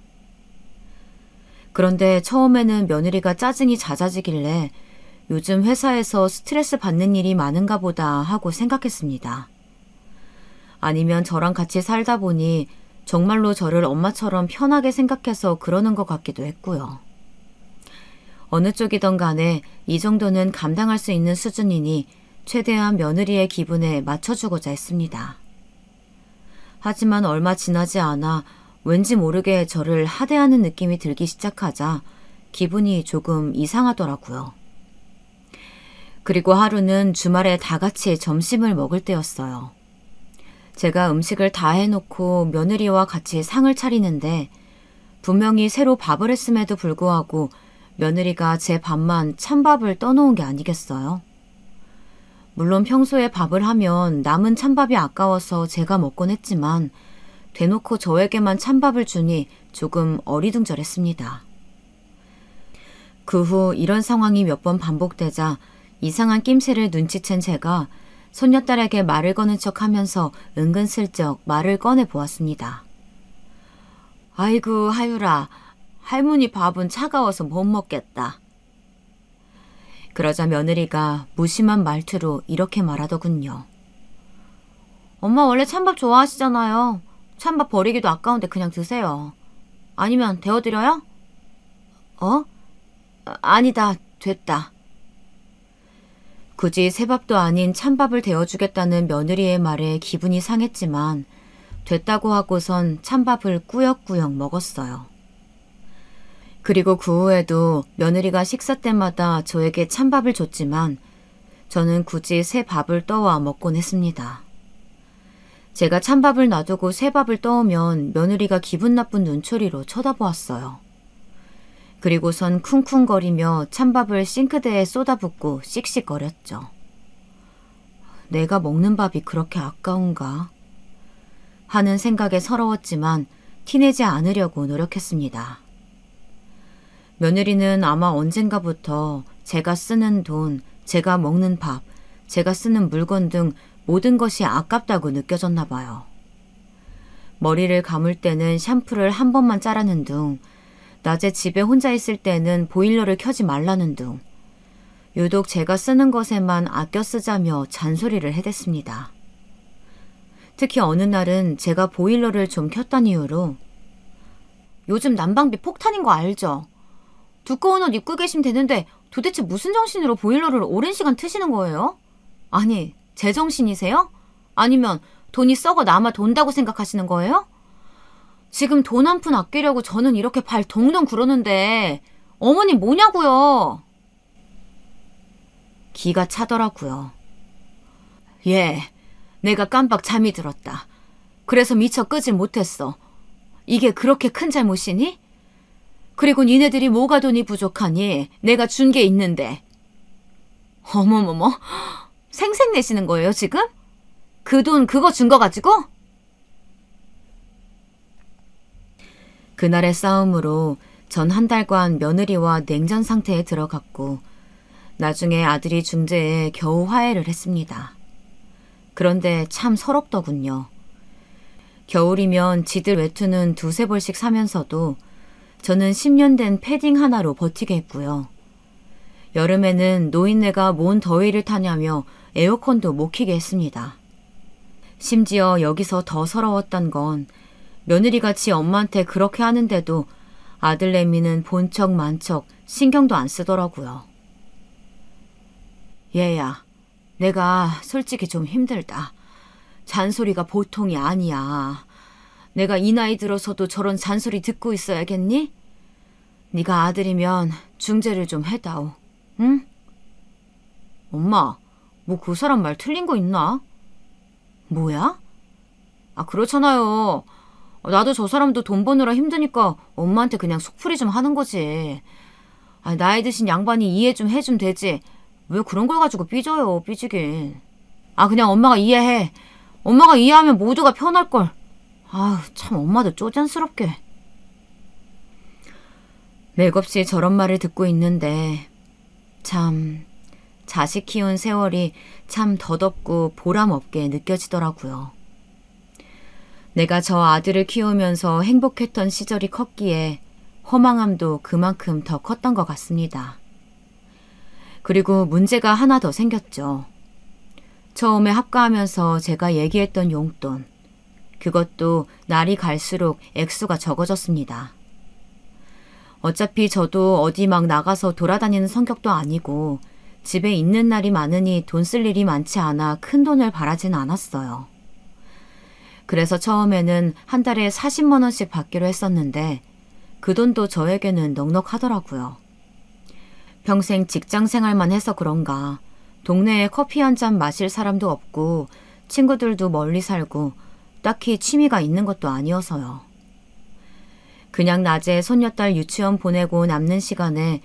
그런데 처음에는 며느리가 짜증이 잦아지길래 요즘 회사에서 스트레스 받는 일이 많은가 보다 하고 생각했습니다. 아니면 저랑 같이 살다 보니 정말로 저를 엄마처럼 편하게 생각해서 그러는 것 같기도 했고요. 어느 쪽이든 간에 이 정도는 감당할 수 있는 수준이니 최대한 며느리의 기분에 맞춰주고자 했습니다. 하지만 얼마 지나지 않아 왠지 모르게 저를 하대하는 느낌이 들기 시작하자 기분이 조금 이상하더라고요. 그리고 하루는 주말에 다 같이 점심을 먹을 때였어요. 제가 음식을 다 해놓고 며느리와 같이 상을 차리는데 분명히 새로 밥을 했음에도 불구하고 며느리가 제 밥만 찬밥을 떠놓은 게 아니겠어요? 물론 평소에 밥을 하면 남은 찬밥이 아까워서 제가 먹곤 했지만 대놓고 저에게만 찬밥을 주니 조금 어리둥절했습니다. 그 후 이런 상황이 몇 번 반복되자 이상한 낌새를 눈치챈 제가 손녀딸에게 말을 거는 척하면서 은근슬쩍 말을 꺼내보았습니다. 아이고 하유라, 할머니 밥은 차가워서 못 먹겠다. 그러자 며느리가 무심한 말투로 이렇게 말하더군요. 엄마 원래 찬밥 좋아하시잖아요. 찬밥 버리기도 아까운데 그냥 드세요. 아니면 데워드려요? 아니다, 됐다. 굳이 새밥도 아닌 찬밥을 데워주겠다는 며느리의 말에 기분이 상했지만 됐다고 하고선 찬밥을 꾸역꾸역 먹었어요. 그리고 그 후에도 며느리가 식사 때마다 저에게 찬밥을 줬지만 저는 굳이 새 밥을 떠와 먹곤 했습니다. 제가 찬밥을 놔두고 새 밥을 떠오면 며느리가 기분 나쁜 눈초리로 쳐다보았어요. 그리고선 쿵쿵거리며 찬밥을 싱크대에 쏟아붓고 씩씩거렸죠. 내가 먹는 밥이 그렇게 아까운가? 하는 생각에 서러웠지만 티내지 않으려고 노력했습니다. 며느리는 아마 언젠가부터 제가 쓰는 돈, 제가 먹는 밥, 제가 쓰는 물건 등 모든 것이 아깝다고 느껴졌나 봐요. 머리를 감을 때는 샴푸를 한 번만 짜라는 둥, 낮에 집에 혼자 있을 때는 보일러를 켜지 말라는 둥, 유독 제가 쓰는 것에만 아껴 쓰자며 잔소리를 해댔습니다. 특히 어느 날은 제가 보일러를 좀 켰단 이유로 요즘 난방비 폭탄인 거 알죠? 두꺼운 옷 입고 계시면 되는데 도대체 무슨 정신으로 보일러를 오랜 시간 트시는 거예요? 아니, 제정신이세요? 아니면 돈이 썩어 남아 돈다고 생각하시는 거예요? 지금 돈 한 푼 아끼려고 저는 이렇게 발 동동 구르는데 어머니 뭐냐고요? 기가 차더라고요. 예, 내가 깜빡 잠이 들었다. 그래서 미처 끄질 못했어. 이게 그렇게 큰 잘못이니? 그리고 니네들이 뭐가 돈이 부족하니 내가 준 게 있는데. 어머머머, 생색내시는 거예요 지금? 그 돈 그거 준 거 가지고? 그날의 싸움으로 전 한 달간 며느리와 냉전 상태에 들어갔고 나중에 아들이 중재해 겨우 화해를 했습니다. 그런데 참 서럽더군요. 겨울이면 지들 외투는 두세 벌씩 사면서도 저는 10년 된 패딩 하나로 버티게 했고요. 여름에는 노인네가 뭔 더위를 타냐며 에어컨도 못 켜게 했습니다. 심지어 여기서 더 서러웠던 건 며느리가 지 엄마한테 그렇게 하는데도 아들내미는 본척 만척 신경도 안 쓰더라고요. 얘야, 내가 솔직히 좀 힘들다. 잔소리가 보통이 아니야. 내가 이 나이 들어서도 저런 잔소리 듣고 있어야겠니? 네가 아들이면 중재를 좀 해다오. 응? 엄마, 뭐 그 사람 말 틀린 거 있나? 뭐야? 아, 그렇잖아요. 나도 저 사람도 돈 버느라 힘드니까 엄마한테 그냥 속풀이 좀 하는 거지. 아, 나이 드신 양반이 이해 좀 해주면 되지. 왜 그런 걸 가지고 삐져요, 삐지긴. 아, 그냥 엄마가 이해해. 엄마가 이해하면 모두가 편할걸. 아우, 참 엄마도 쪼잔스럽게. 맥없이 저런 말을 듣고 있는데 참 자식 키운 세월이 참 덧없고 보람없게 느껴지더라고요. 내가 저 아들을 키우면서 행복했던 시절이 컸기에 허망함도 그만큼 더 컸던 것 같습니다. 그리고 문제가 하나 더 생겼죠. 처음에 합가하면서 제가 얘기했던 용돈, 그것도 날이 갈수록 액수가 적어졌습니다. 어차피 저도 어디 막 나가서 돌아다니는 성격도 아니고 집에 있는 날이 많으니 돈 쓸 일이 많지 않아 큰 돈을 바라진 않았어요. 그래서 처음에는 한 달에 40만 원씩 받기로 했었는데 그 돈도 저에게는 넉넉하더라고요. 평생 직장 생활만 해서 그런가 동네에 커피 한 잔 마실 사람도 없고 친구들도 멀리 살고 딱히 취미가 있는 것도 아니어서요. 그냥 낮에 손녀딸 유치원 보내고 남는 시간에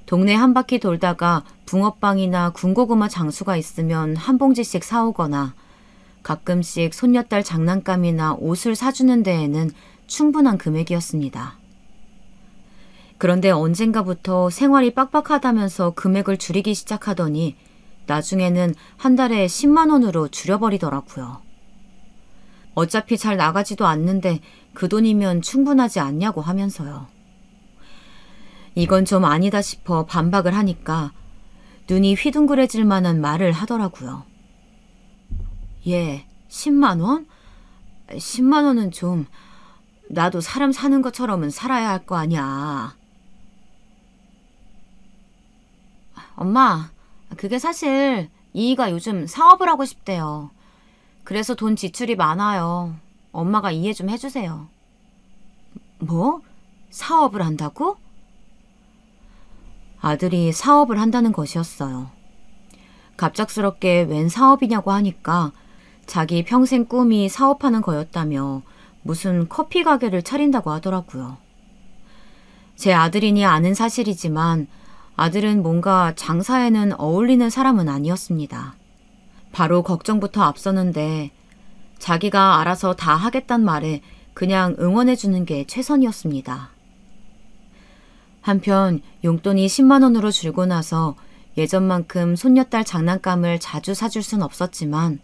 동네 한 바퀴 돌다가 붕어빵이나 군고구마 장수가 있으면 한 봉지씩 사오거나 가끔씩 손녀딸 장난감이나 옷을 사주는 데에는 충분한 금액이었습니다. 그런데 언젠가부터 생활이 빡빡하다면서 금액을 줄이기 시작하더니 나중에는 한 달에 10만 원으로 줄여버리더라고요. 어차피 잘 나가지도 않는데 그 돈이면 충분하지 않냐고 하면서요. 이건 좀 아니다 싶어 반박을 하니까 눈이 휘둥그레질 만한 말을 하더라고요. 예, 10만 원? 10만 원은 좀 나도 사람 사는 것처럼은 살아야 할 거 아니야. 엄마, 그게 사실 이이가 요즘 사업을 하고 싶대요. 그래서 돈 지출이 많아요. 엄마가 이해 좀 해주세요. 뭐? 사업을 한다고? 아들이 사업을 한다는 것이었어요. 갑작스럽게 웬 사업이냐고 하니까 자기 평생 꿈이 사업하는 거였다며 무슨 커피 가게를 차린다고 하더라고요. 제 아들이니 아는 사실이지만 아들은 뭔가 장사에는 어울리는 사람은 아니었습니다. 바로 걱정부터 앞서는데 자기가 알아서 다 하겠단 말에 그냥 응원해주는 게 최선이었습니다. 한편 용돈이 10만 원으로 줄고 나서 예전만큼 손녀딸 장난감을 자주 사줄 순 없었지만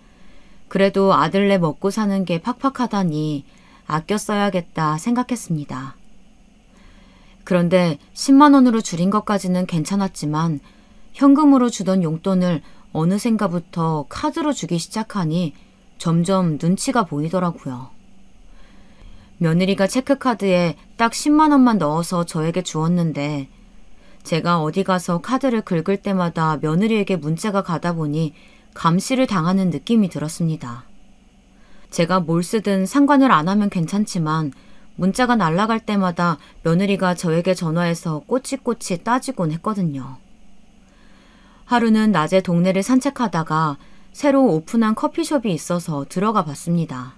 그래도 아들네 먹고 사는 게 팍팍하다니 아껴 써야겠다 생각했습니다. 그런데 10만 원으로 줄인 것까지는 괜찮았지만 현금으로 주던 용돈을 어느샌가부터 카드로 주기 시작하니 점점 눈치가 보이더라고요. 며느리가 체크카드에 딱 10만 원만 넣어서 저에게 주었는데 제가 어디 가서 카드를 긁을 때마다 며느리에게 문자가 가다 보니 감시를 당하는 느낌이 들었습니다. 제가 뭘 쓰든 상관을 안 하면 괜찮지만 문자가 날아갈 때마다 며느리가 저에게 전화해서 꼬치꼬치 따지곤 했거든요. 하루는 낮에 동네를 산책하다가 새로 오픈한 커피숍이 있어서 들어가 봤습니다.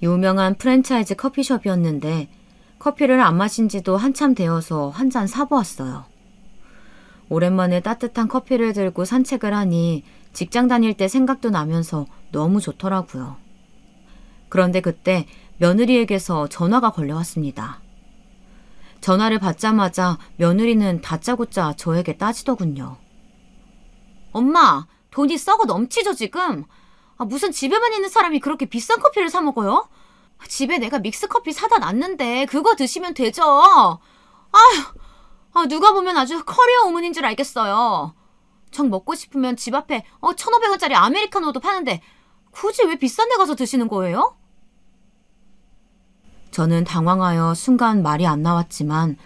유명한 프랜차이즈 커피숍이었는데 커피를 안 마신 지도 한참 되어서 한 잔 사보았어요. 오랜만에 따뜻한 커피를 들고 산책을 하니 직장 다닐 때 생각도 나면서 너무 좋더라고요. 그런데 그때 며느리에게서 전화가 걸려왔습니다. 전화를 받자마자 며느리는 다짜고짜 저에게 따지더군요. 엄마, 돈이 썩어 넘치죠 지금? 무슨 집에만 있는 사람이 그렇게 비싼 커피를 사 먹어요? 집에 내가 믹스커피 사다 놨는데 그거 드시면 되죠. 누가 보면 아주 커리어 우먼인 줄 알겠어요. 정 먹고 싶으면 집 앞에 1,500원짜리 아메리카노도 파는데 굳이 왜 비싼 데 가서 드시는 거예요? 저는 당황하여 순간 말이 안 나왔지만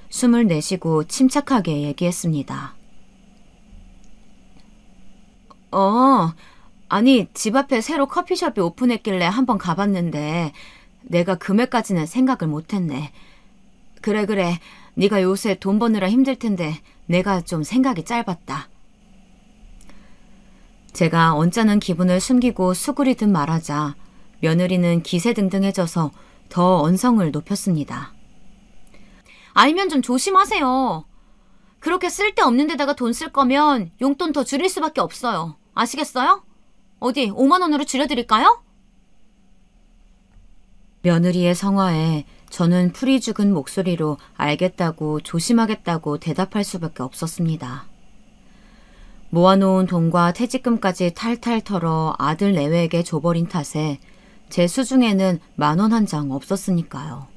숨을 내쉬고 침착하게 얘기했습니다. 아니 집 앞에 새로 커피숍이 오픈했길래 한번 가봤는데 내가 금액까지는 생각을 못했네. 그래 네가 요새 돈 버느라 힘들 텐데 내가 좀 생각이 짧았다. 제가 언짢은 기분을 숨기고 수그리듯 말하자 며느리는 기세등등해져서 더 언성을 높였습니다. 알면 좀 조심하세요. 그렇게 쓸데없는 데다가 돈 쓸 거면 용돈 더 줄일 수밖에 없어요. 아시겠어요? 어디 5만 원으로 줄여드릴까요? 며느리의 성화에 저는 풀이 죽은 목소리로 알겠다고 조심하겠다고 대답할 수밖에 없었습니다. 모아놓은 돈과 퇴직금까지 탈탈 털어 아들 내외에게 줘버린 탓에 제 수중에는 10,000원 한 장 없었으니까요.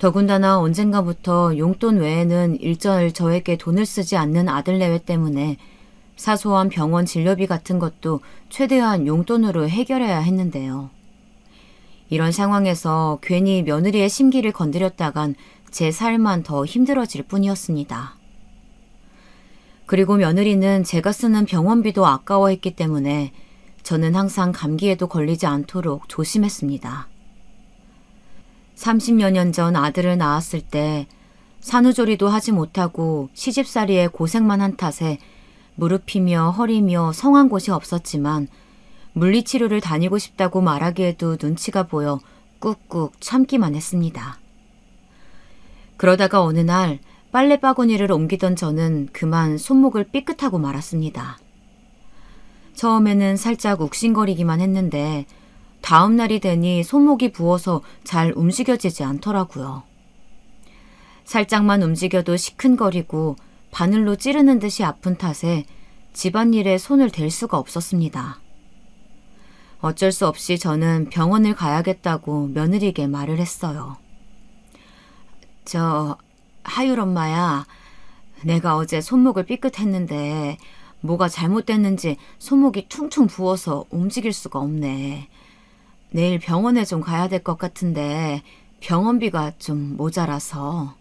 더군다나 언젠가부터 용돈 외에는 일절 저에게 돈을 쓰지 않는 아들 내외 때문에 사소한 병원 진료비 같은 것도 최대한 용돈으로 해결해야 했는데요. 이런 상황에서 괜히 며느리의 심기를 건드렸다간 제 삶만 더 힘들어질 뿐이었습니다. 그리고 며느리는 제가 쓰는 병원비도 아까워했기 때문에 저는 항상 감기에도 걸리지 않도록 조심했습니다. 30여 년 전 아들을 낳았을 때 산후조리도 하지 못하고 시집살이에 고생만 한 탓에 무릎이며 허리며 성한 곳이 없었지만 물리치료를 다니고 싶다고 말하기에도 눈치가 보여 꾹꾹 참기만 했습니다. 그러다가 어느 날 빨래 바구니를 옮기던 저는 그만 손목을 삐끗하고 말았습니다. 처음에는 살짝 욱신거리기만 했는데 다음 날이 되니 손목이 부어서 잘 움직여지지 않더라고요. 살짝만 움직여도 시큰거리고 바늘로 찌르는 듯이 아픈 탓에 집안일에 손을 댈 수가 없었습니다. 어쩔 수 없이 저는 병원을 가야겠다고 며느리에게 말을 했어요. 하율 엄마야, 내가 어제 손목을 삐끗했는데 뭐가 잘못됐는지 손목이 퉁퉁 부어서 움직일 수가 없네. 내일 병원에 좀 가야 될 것 같은데 병원비가 좀 모자라서.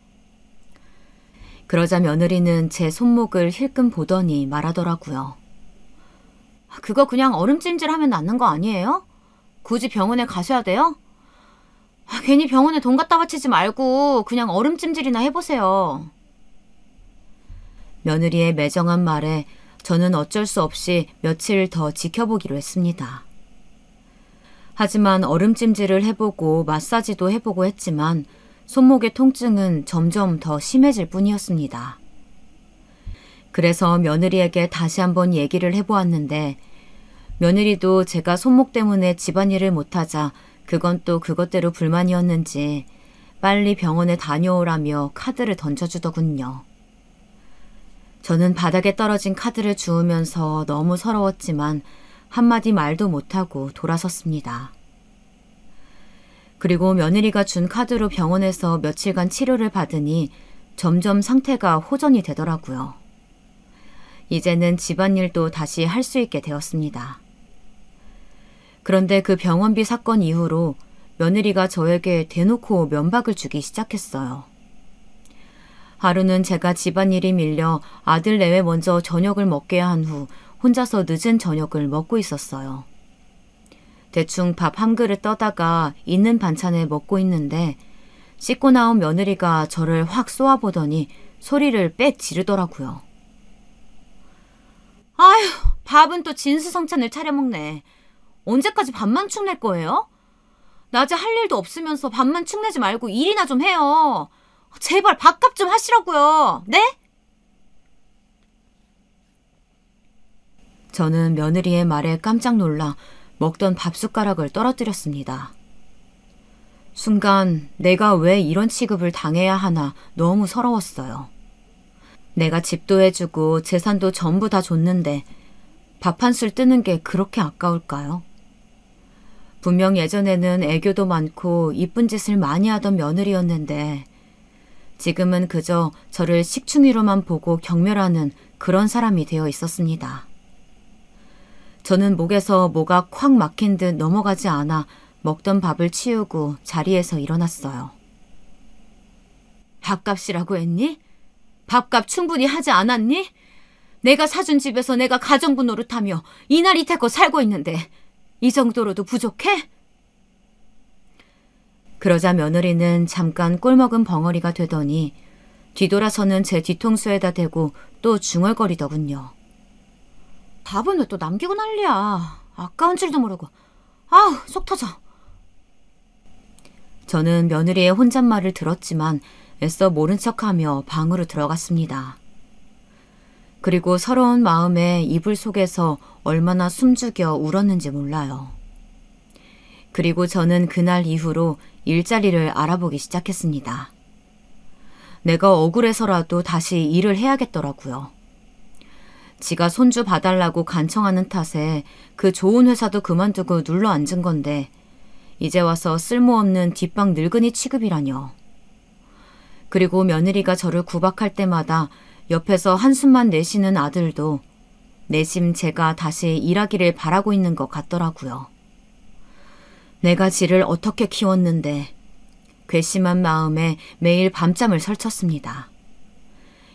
그러자 며느리는 제 손목을 힐끔 보더니 말하더라고요. 그거 그냥 얼음찜질하면 낫는 거 아니에요? 굳이 병원에 가셔야 돼요? 괜히 병원에 돈 갖다 바치지 말고 그냥 얼음찜질이나 해보세요. 며느리의 매정한 말에 저는 어쩔 수 없이 며칠 더 지켜보기로 했습니다. 하지만 얼음찜질을 해보고 마사지도 해보고 했지만 손목의 통증은 점점 더 심해질 뿐이었습니다. 그래서 며느리에게 다시 한번 얘기를 해보았는데 며느리도 제가 손목 때문에 집안일을 못하자 그건 또 그것대로 불만이었는지 빨리 병원에 다녀오라며 카드를 던져주더군요. 저는 바닥에 떨어진 카드를 주우면서 너무 서러웠지만 한마디 말도 못하고 돌아섰습니다. 그리고 며느리가 준 카드로 병원에서 며칠간 치료를 받으니 점점 상태가 호전이 되더라고요. 이제는 집안일도 다시 할 수 있게 되었습니다. 그런데 그 병원비 사건 이후로 며느리가 저에게 대놓고 면박을 주기 시작했어요. 하루는 제가 집안일이 밀려 아들 내외 먼저 저녁을 먹게 한 후 혼자서 늦은 저녁을 먹고 있었어요. 대충 밥 한 그릇 떠다가 있는 반찬을 먹고 있는데 씻고 나온 며느리가 저를 확 쏘아보더니 소리를 빽 지르더라고요. 아휴, 밥은 또 진수성찬을 차려 먹네. 언제까지 밥만 축낼 거예요? 낮에 할 일도 없으면서 밥만 축내지 말고 일이나 좀 해요. 제발 밥값 좀 하시라고요. 네? 저는 며느리의 말에 깜짝 놀라 먹던 밥 숟가락을 떨어뜨렸습니다. 순간 내가 왜 이런 취급을 당해야 하나 너무 서러웠어요. 내가 집도 해주고 재산도 전부 다 줬는데 밥 한 술 뜨는 게 그렇게 아까울까요? 분명 예전에는 애교도 많고 이쁜 짓을 많이 하던 며느리였는데 지금은 그저 저를 식충이로만 보고 경멸하는 그런 사람이 되어 있었습니다. 저는 목에서 뭐가 콱 막힌 듯 넘어가지 않아 먹던 밥을 치우고 자리에서 일어났어요. 밥값이라고 했니? 밥값 충분히 하지 않았니? 내가 사준 집에서 내가 가정부 노릇하며 이날 이태껏 살고 있는데 이 정도로도 부족해? 그러자 며느리는 잠깐 꼴먹은 벙어리가 되더니 뒤돌아서는 제 뒤통수에다 대고 또 중얼거리더군요. 밥은 왜 또 남기고 난리야. 아까운 줄도 모르고. 아우, 속 터져. 저는 며느리의 혼잣말을 들었지만 애써 모른 척하며 방으로 들어갔습니다. 그리고 서러운 마음에 이불 속에서 얼마나 숨죽여 울었는지 몰라요. 그리고 저는 그날 이후로 일자리를 알아보기 시작했습니다. 내가 억울해서라도 다시 일을 해야겠더라고요. 지가 손주 봐달라고 간청하는 탓에 그 좋은 회사도 그만두고 눌러 앉은 건데 이제 와서 쓸모없는 뒷방 늙은이 취급이라뇨. 그리고 며느리가 저를 구박할 때마다 옆에서 한숨만 내쉬는 아들도 내심 제가 다시 일하기를 바라고 있는 것 같더라고요. 내가 지를 어떻게 키웠는데 괘씸한 마음에 매일 밤잠을 설쳤습니다.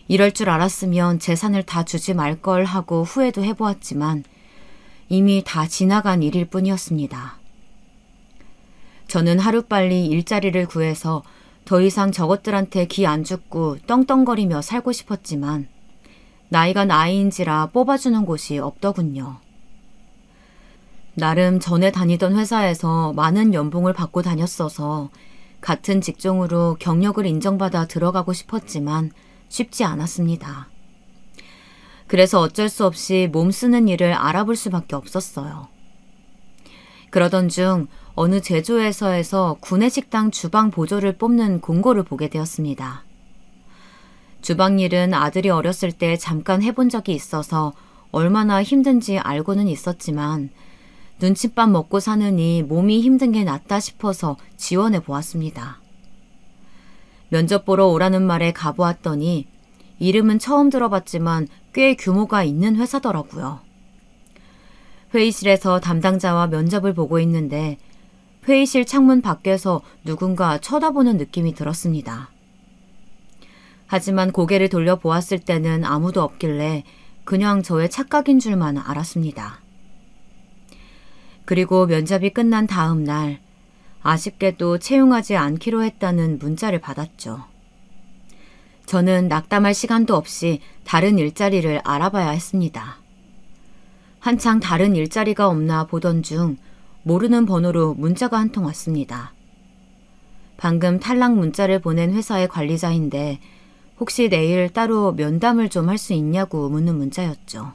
이럴 줄 알았으면 재산을 다 주지 말 걸 하고 후회도 해보았지만 이미 다 지나간 일일 뿐이었습니다. 저는 하루빨리 일자리를 구해서 더 이상 저것들한테 기 안 죽고 떵떵거리며 살고 싶었지만 나이가 나이인지라 뽑아주는 곳이 없더군요. 나름 전에 다니던 회사에서 많은 연봉을 받고 다녔어서 같은 직종으로 경력을 인정받아 들어가고 싶었지만 쉽지 않았습니다. 그래서 어쩔 수 없이 몸 쓰는 일을 알아볼 수밖에 없었어요. 그러던 중 어느 제조회사에서 구내식당 주방 보조를 뽑는 공고를 보게 되었습니다. 주방일은 아들이 어렸을 때 잠깐 해본 적이 있어서 얼마나 힘든지 알고는 있었지만 눈칫밥 먹고 사느니 몸이 힘든 게 낫다 싶어서 지원해 보았습니다. 면접 보러 오라는 말에 가보았더니 이름은 처음 들어봤지만 꽤 규모가 있는 회사더라고요. 회의실에서 담당자와 면접을 보고 있는데 회의실 창문 밖에서 누군가 쳐다보는 느낌이 들었습니다. 하지만 고개를 돌려보았을 때는 아무도 없길래 그냥 저의 착각인 줄만 알았습니다. 그리고 면접이 끝난 다음 날 아쉽게도 채용하지 않기로 했다는 문자를 받았죠. 저는 낙담할 시간도 없이 다른 일자리를 알아봐야 했습니다. 한창 다른 일자리가 없나 보던 중 모르는 번호로 문자가 한 통 왔습니다. 방금 탈락 문자를 보낸 회사의 관리자인데 혹시 내일 따로 면담을 좀 할 수 있냐고 묻는 문자였죠.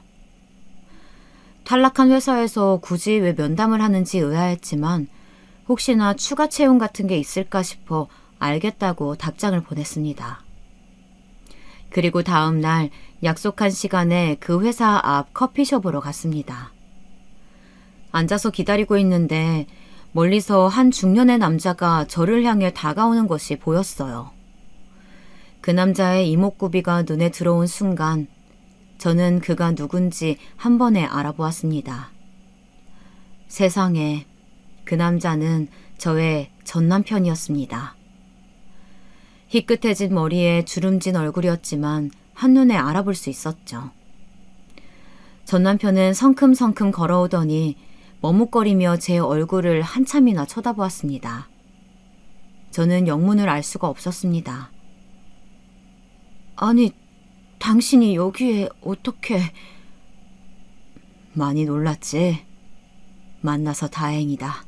탈락한 회사에서 굳이 왜 면담을 하는지 의아했지만 혹시나 추가 채용 같은 게 있을까 싶어 알겠다고 답장을 보냈습니다. 그리고 다음 날 약속한 시간에 그 회사 앞 커피숍으로 갔습니다. 앉아서 기다리고 있는데 멀리서 한 중년의 남자가 저를 향해 다가오는 것이 보였어요. 그 남자의 이목구비가 눈에 들어온 순간 저는 그가 누군지 한 번에 알아보았습니다. 세상에, 그 남자는 저의 전남편이었습니다. 희끗해진 머리에 주름진 얼굴이었지만 한눈에 알아볼 수 있었죠. 전남편은 성큼성큼 걸어오더니 머뭇거리며 제 얼굴을 한참이나 쳐다보았습니다. 저는 영문을 알 수가 없었습니다. 아니, 당신이 여기에 어떻게... 많이 놀랐지? 만나서 다행이다.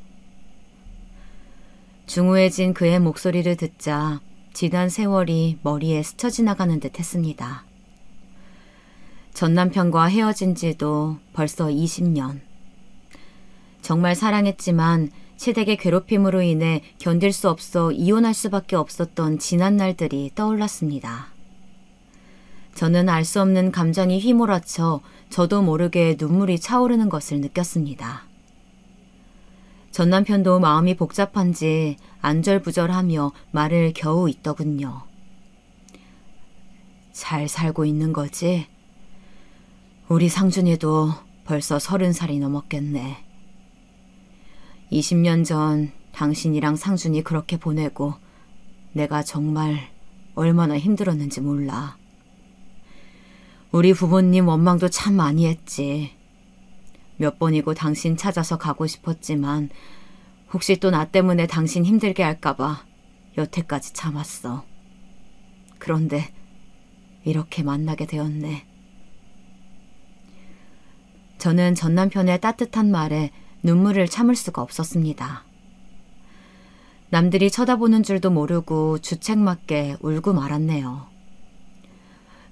중후해진 그의 목소리를 듣자 지난 세월이 머리에 스쳐 지나가는 듯 했습니다. 전 남편과 헤어진 지도 벌써 20년. 정말 사랑했지만 시댁의 괴롭힘으로 인해 견딜 수 없어 이혼할 수밖에 없었던 지난 날들이 떠올랐습니다. 저는 알 수 없는 감정이 휘몰아쳐 저도 모르게 눈물이 차오르는 것을 느꼈습니다. 전 남편도 마음이 복잡한지 안절부절하며 말을 겨우 잇더군요. 잘 살고 있는 거지? 우리 상준이도 벌써 30살이 넘었겠네. 20년 전 당신이랑 상준이 그렇게 보내고 내가 정말 얼마나 힘들었는지 몰라. 우리 부모님 원망도 참 많이 했지. 몇 번이고 당신 찾아서 가고 싶었지만 혹시 또 나 때문에 당신 힘들게 할까봐 여태까지 참았어. 그런데 이렇게 만나게 되었네. 저는 전 남편의 따뜻한 말에 눈물을 참을 수가 없었습니다. 남들이 쳐다보는 줄도 모르고 주책맞게 울고 말았네요.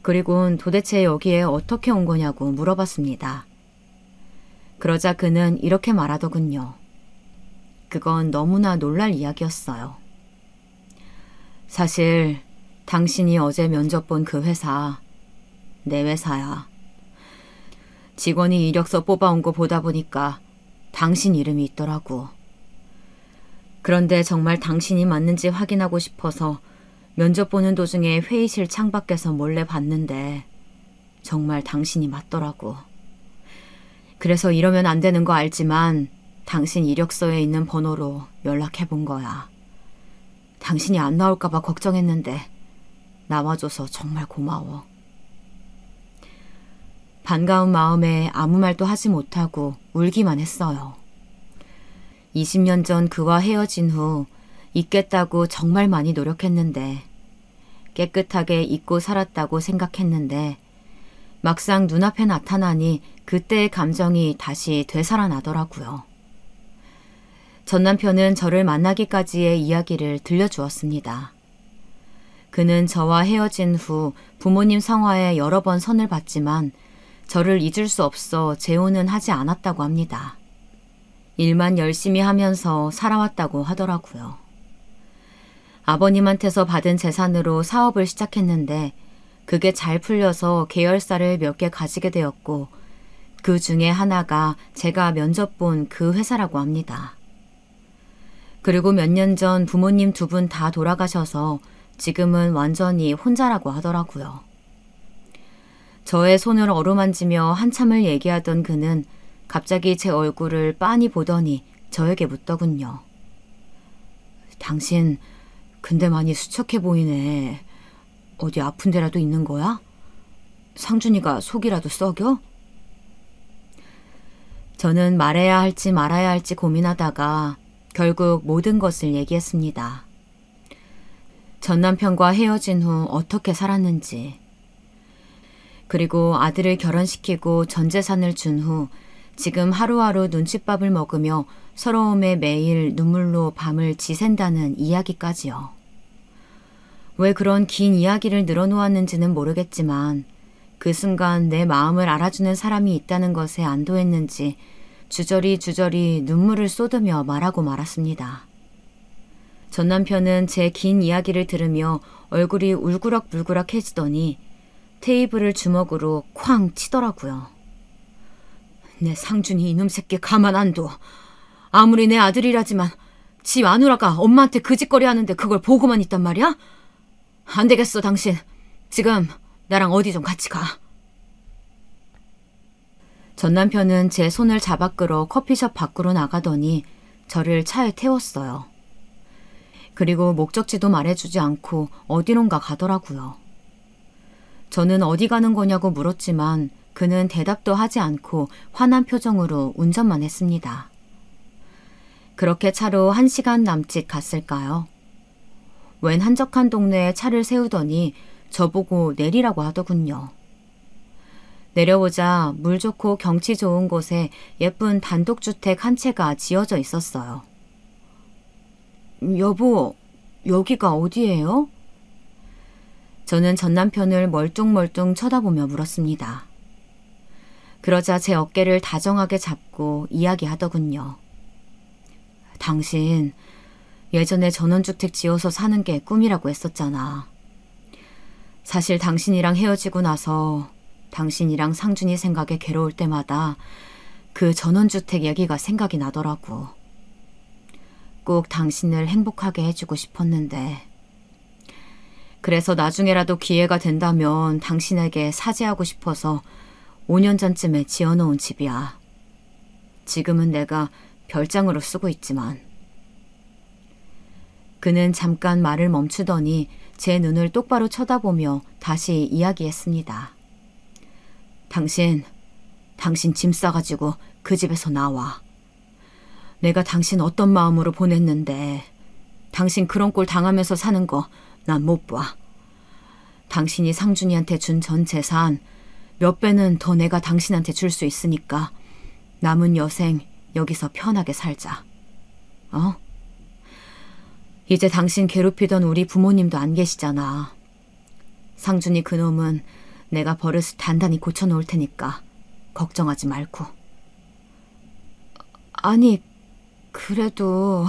그리곤 도대체 여기에 어떻게 온 거냐고 물어봤습니다. 그러자 그는 이렇게 말하더군요. 그건 너무나 놀랄 이야기였어요. 사실 당신이 어제 면접 본 그 회사, 내 회사야. 직원이 이력서 뽑아온 거 보다 보니까 당신 이름이 있더라고. 그런데 정말 당신이 맞는지 확인하고 싶어서 면접 보는 도중에 회의실 창밖에서 몰래 봤는데 정말 당신이 맞더라고. 그래서 이러면 안 되는 거 알지만 당신 이력서에 있는 번호로 연락해 본 거야. 당신이 안 나올까 봐 걱정했는데 나와줘서 정말 고마워. 반가운 마음에 아무 말도 하지 못하고 울기만 했어요. 20년 전 그와 헤어진 후 잊겠다고 정말 많이 노력했는데 깨끗하게 잊고 살았다고 생각했는데 막상 눈앞에 나타나니 그때의 감정이 다시 되살아나더라고요. 전 남편은 저를 만나기까지의 이야기를 들려주었습니다. 그는 저와 헤어진 후 부모님 성화에 여러 번 선을 봤지만 저를 잊을 수 없어 재혼은 하지 않았다고 합니다. 일만 열심히 하면서 살아왔다고 하더라고요. 아버님한테서 받은 재산으로 사업을 시작했는데 그게 잘 풀려서 계열사를 몇 개 가지게 되었고 그 중에 하나가 제가 면접 본 그 회사라고 합니다. 그리고 몇 년 전 부모님 두 분 다 돌아가셔서 지금은 완전히 혼자라고 하더라고요. 저의 손을 어루만지며 한참을 얘기하던 그는 갑자기 제 얼굴을 빤히 보더니 저에게 묻더군요. 당신 근데 많이 수척해 보이네. 어디 아픈 데라도 있는 거야? 상준이가 속이라도 썩여? 저는 말해야 할지 말아야 할지 고민하다가 결국 모든 것을 얘기했습니다. 전 남편과 헤어진 후 어떻게 살았는지, 그리고 아들을 결혼시키고 전 재산을 준 후 지금 하루하루 눈칫밥을 먹으며 서러움에 매일 눈물로 밤을 지샌다는 이야기까지요. 왜 그런 긴 이야기를 늘어놓았는지는 모르겠지만 그 순간 내 마음을 알아주는 사람이 있다는 것에 안도했는지 주저리 눈물을 쏟으며 말하고 말았습니다. 전 남편은 제 긴 이야기를 들으며 얼굴이 울그락불그락해지더니 테이블을 주먹으로 쾅 치더라고요. 내 상준이 이놈 새끼 가만 안 둬. 아무리 내 아들이라지만 지 마누라가 엄마한테 그 짓거리 하는데 그걸 보고만 있단 말이야? 안 되겠어 당신. 지금 나랑 어디 좀 같이 가. 전 남편은 제 손을 잡아 끌어 커피숍 밖으로 나가더니 저를 차에 태웠어요. 그리고 목적지도 말해주지 않고 어디론가 가더라고요. 저는 어디 가는 거냐고 물었지만 그는 대답도 하지 않고 화난 표정으로 운전만 했습니다. 그렇게 차로 1시간 남짓 갔을까요? 웬 한적한 동네에 차를 세우더니 저보고 내리라고 하더군요. 내려오자 물 좋고 경치 좋은 곳에 예쁜 단독주택 한 채가 지어져 있었어요. 여보, 여기가 어디예요? 저는 전 남편을 멀뚱멀뚱 쳐다보며 물었습니다. 그러자 제 어깨를 다정하게 잡고 이야기하더군요. 당신 예전에 전원주택 지어서 사는 게 꿈이라고 했었잖아. 사실 당신이랑 헤어지고 나서 당신이랑 상준이 생각에 괴로울 때마다 그 전원주택 얘기가 생각이 나더라고. 꼭 당신을 행복하게 해주고 싶었는데. 그래서 나중에라도 기회가 된다면 당신에게 사죄하고 싶어서 5년 전쯤에 지어놓은 집이야. 지금은 내가 별장으로 쓰고 있지만. 그는 잠깐 말을 멈추더니 제 눈을 똑바로 쳐다보며 다시 이야기했습니다. 당신 짐 싸가지고 그 집에서 나와. 내가 당신 어떤 마음으로 보냈는데 당신 그런 꼴 당하면서 사는 거 난 못 봐. 당신이 상준이한테 준 전 재산 몇 배는 더 내가 당신한테 줄 수 있으니까 남은 여생 여기서 편하게 살자. 어? 이제 당신 괴롭히던 우리 부모님도 안 계시잖아. 상준이 그놈은 내가 버릇을 단단히 고쳐놓을 테니까 걱정하지 말고. 아니, 그래도...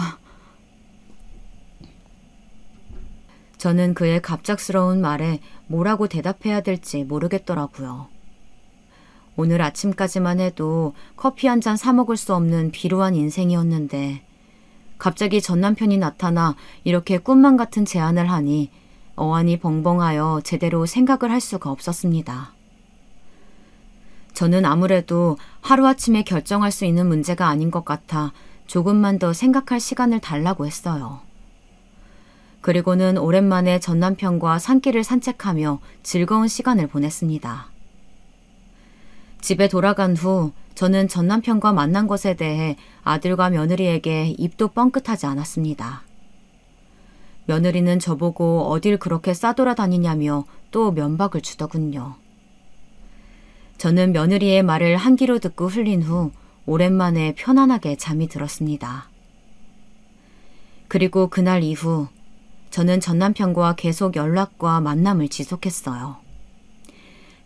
저는 그의 갑작스러운 말에 뭐라고 대답해야 될지 모르겠더라고요. 오늘 아침까지만 해도 커피 한 잔 사 먹을 수 없는 비루한 인생이었는데 갑자기 전 남편이 나타나 이렇게 꿈만 같은 제안을 하니 어안이 벙벙하여 제대로 생각을 할 수가 없었습니다. 저는 아무래도 하루아침에 결정할 수 있는 문제가 아닌 것 같아 조금만 더 생각할 시간을 달라고 했어요. 그리고는 오랜만에 전 남편과 산길을 산책하며 즐거운 시간을 보냈습니다. 집에 돌아간 후 저는 전 남편과 만난 것에 대해 아들과 며느리에게 입도 뻥끗하지 않았습니다. 며느리는 저보고 어딜 그렇게 싸돌아다니냐며 또 면박을 주더군요. 저는 며느리의 말을 한 귀로 듣고 흘린 후 오랜만에 편안하게 잠이 들었습니다. 그리고 그날 이후 저는 전 남편과 계속 연락과 만남을 지속했어요.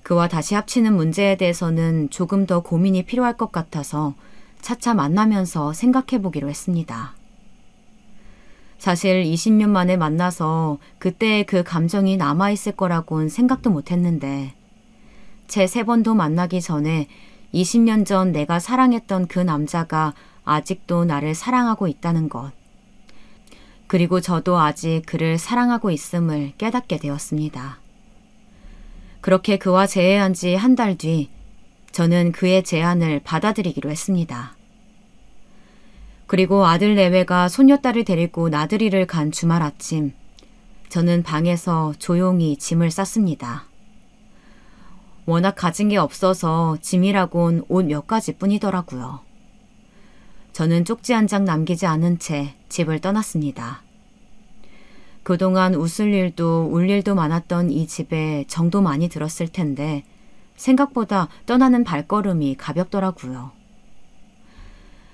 그와 다시 합치는 문제에 대해서는 조금 더 고민이 필요할 것 같아서 차차 만나면서 생각해보기로 했습니다. 사실 20년 만에 만나서 그때의 그 감정이 남아있을 거라고는 생각도 못했는데 채 3번도 만나기 전에 20년 전 내가 사랑했던 그 남자가 아직도 나를 사랑하고 있다는 것. 그리고 저도 아직 그를 사랑하고 있음을 깨닫게 되었습니다. 그렇게 그와 재회한 지 한 달 뒤 저는 그의 제안을 받아들이기로 했습니다. 그리고 아들 내외가 손녀딸을 데리고 나들이를 간 주말 아침 저는 방에서 조용히 짐을 쌌습니다. 워낙 가진 게 없어서 짐이라곤 옷 몇 가지 뿐이더라고요. 저는 쪽지 한 장 남기지 않은 채 집을 떠났습니다. 그동안 웃을 일도 울 일도 많았던 이 집에 정도 많이 들었을 텐데 생각보다 떠나는 발걸음이 가볍더라고요.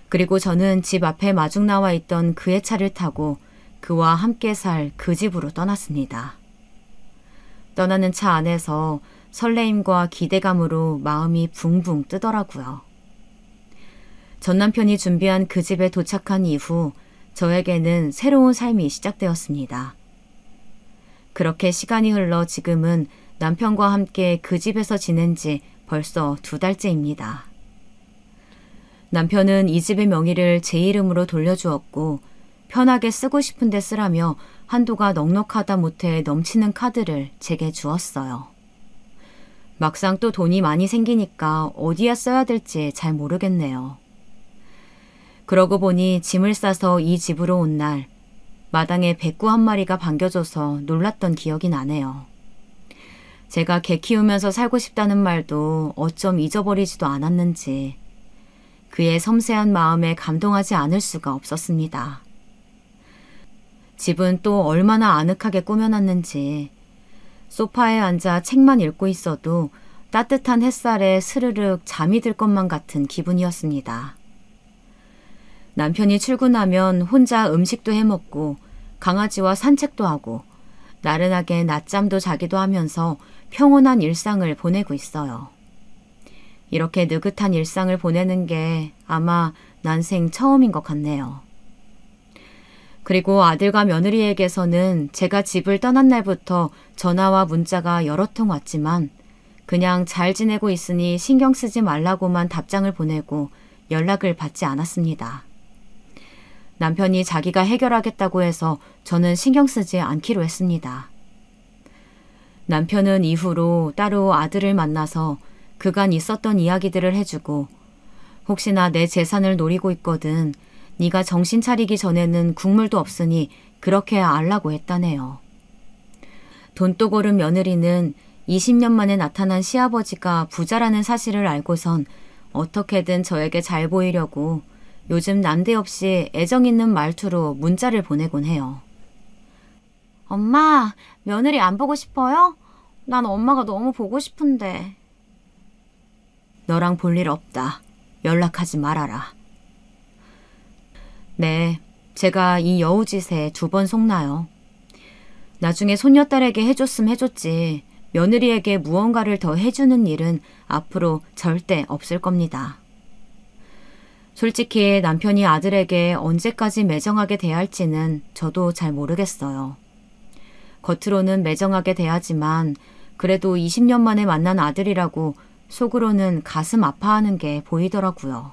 그리고 저는 집 앞에 마중 나와 있던 그의 차를 타고 그와 함께 살 그 집으로 떠났습니다. 떠나는 차 안에서 설레임과 기대감으로 마음이 붕붕 뜨더라고요. 전 남편이 준비한 그 집에 도착한 이후 저에게는 새로운 삶이 시작되었습니다. 그렇게 시간이 흘러 지금은 남편과 함께 그 집에서 지낸 지 벌써 2달째입니다. 남편은 이 집의 명의를 제 이름으로 돌려주었고 편하게 쓰고 싶은데 쓰라며 한도가 넉넉하다 못해 넘치는 카드를 제게 주었어요. 막상 또 돈이 많이 생기니까 어디에 써야 될지 잘 모르겠네요. 그러고 보니 짐을 싸서 이 집으로 온 날 마당에 백구 한 마리가 반겨져서 놀랐던 기억이 나네요. 제가 개 키우면서 살고 싶다는 말도 어쩜 잊어버리지도 않았는지 그의 섬세한 마음에 감동하지 않을 수가 없었습니다. 집은 또 얼마나 아늑하게 꾸며놨는지 소파에 앉아 책만 읽고 있어도 따뜻한 햇살에 스르륵 잠이 들 것만 같은 기분이었습니다. 남편이 출근하면 혼자 음식도 해먹고 강아지와 산책도 하고 나른하게 낮잠도 자기도 하면서 평온한 일상을 보내고 있어요. 이렇게 느긋한 일상을 보내는 게 아마 난생 처음인 것 같네요. 그리고 아들과 며느리에게서는 제가 집을 떠난 날부터 전화와 문자가 여러 통 왔지만 그냥 잘 지내고 있으니 신경 쓰지 말라고만 답장을 보내고 연락을 받지 않았습니다. 남편이 자기가 해결하겠다고 해서 저는 신경 쓰지 않기로 했습니다. 남편은 이후로 따로 아들을 만나서 그간 있었던 이야기들을 해주고 혹시나 내 재산을 노리고 있거든 네가 정신 차리기 전에는 국물도 없으니 그렇게 알라고 했다네요. 돈독 오른 며느리는 20년 만에 나타난 시아버지가 부자라는 사실을 알고선 어떻게든 저에게 잘 보이려고 요즘 난데없이 애정 있는 말투로 문자를 보내곤 해요. 엄마, 며느리 안 보고 싶어요? 난 엄마가 너무 보고 싶은데. 너랑 볼 일 없다. 연락하지 말아라. 네, 제가 이 여우짓에 2번 속나요. 나중에 손녀딸에게 해줬음 해줬지 며느리에게 무언가를 더 해주는 일은 앞으로 절대 없을 겁니다. 솔직히 남편이 아들에게 언제까지 매정하게 대할지는 저도 잘 모르겠어요. 겉으로는 매정하게 대하지만 그래도 20년 만에 만난 아들이라고 속으로는 가슴 아파하는 게 보이더라고요.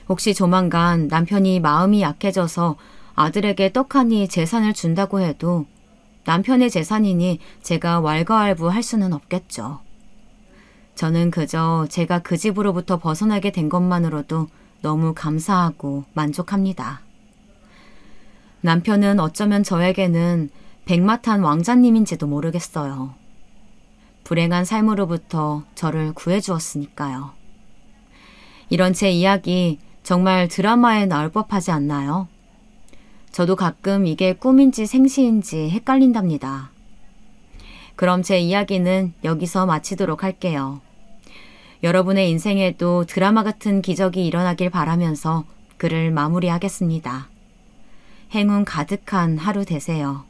혹시 조만간 남편이 마음이 약해져서 아들에게 떡하니 재산을 준다고 해도 남편의 재산이니 제가 왈가왈부할 수는 없겠죠. 저는 그저 제가 그 집으로부터 벗어나게 된 것만으로도 너무 감사하고 만족합니다. 남편은 어쩌면 저에게는 백마탄 왕자님인지도 모르겠어요. 불행한 삶으로부터 저를 구해주었으니까요. 이런 제 이야기 정말 드라마에 나올 법하지 않나요? 저도 가끔 이게 꿈인지 생시인지 헷갈린답니다. 그럼 제 이야기는 여기서 마치도록 할게요. 여러분의 인생에도 드라마 같은 기적이 일어나길 바라면서 글을 마무리하겠습니다. 행운 가득한 하루 되세요.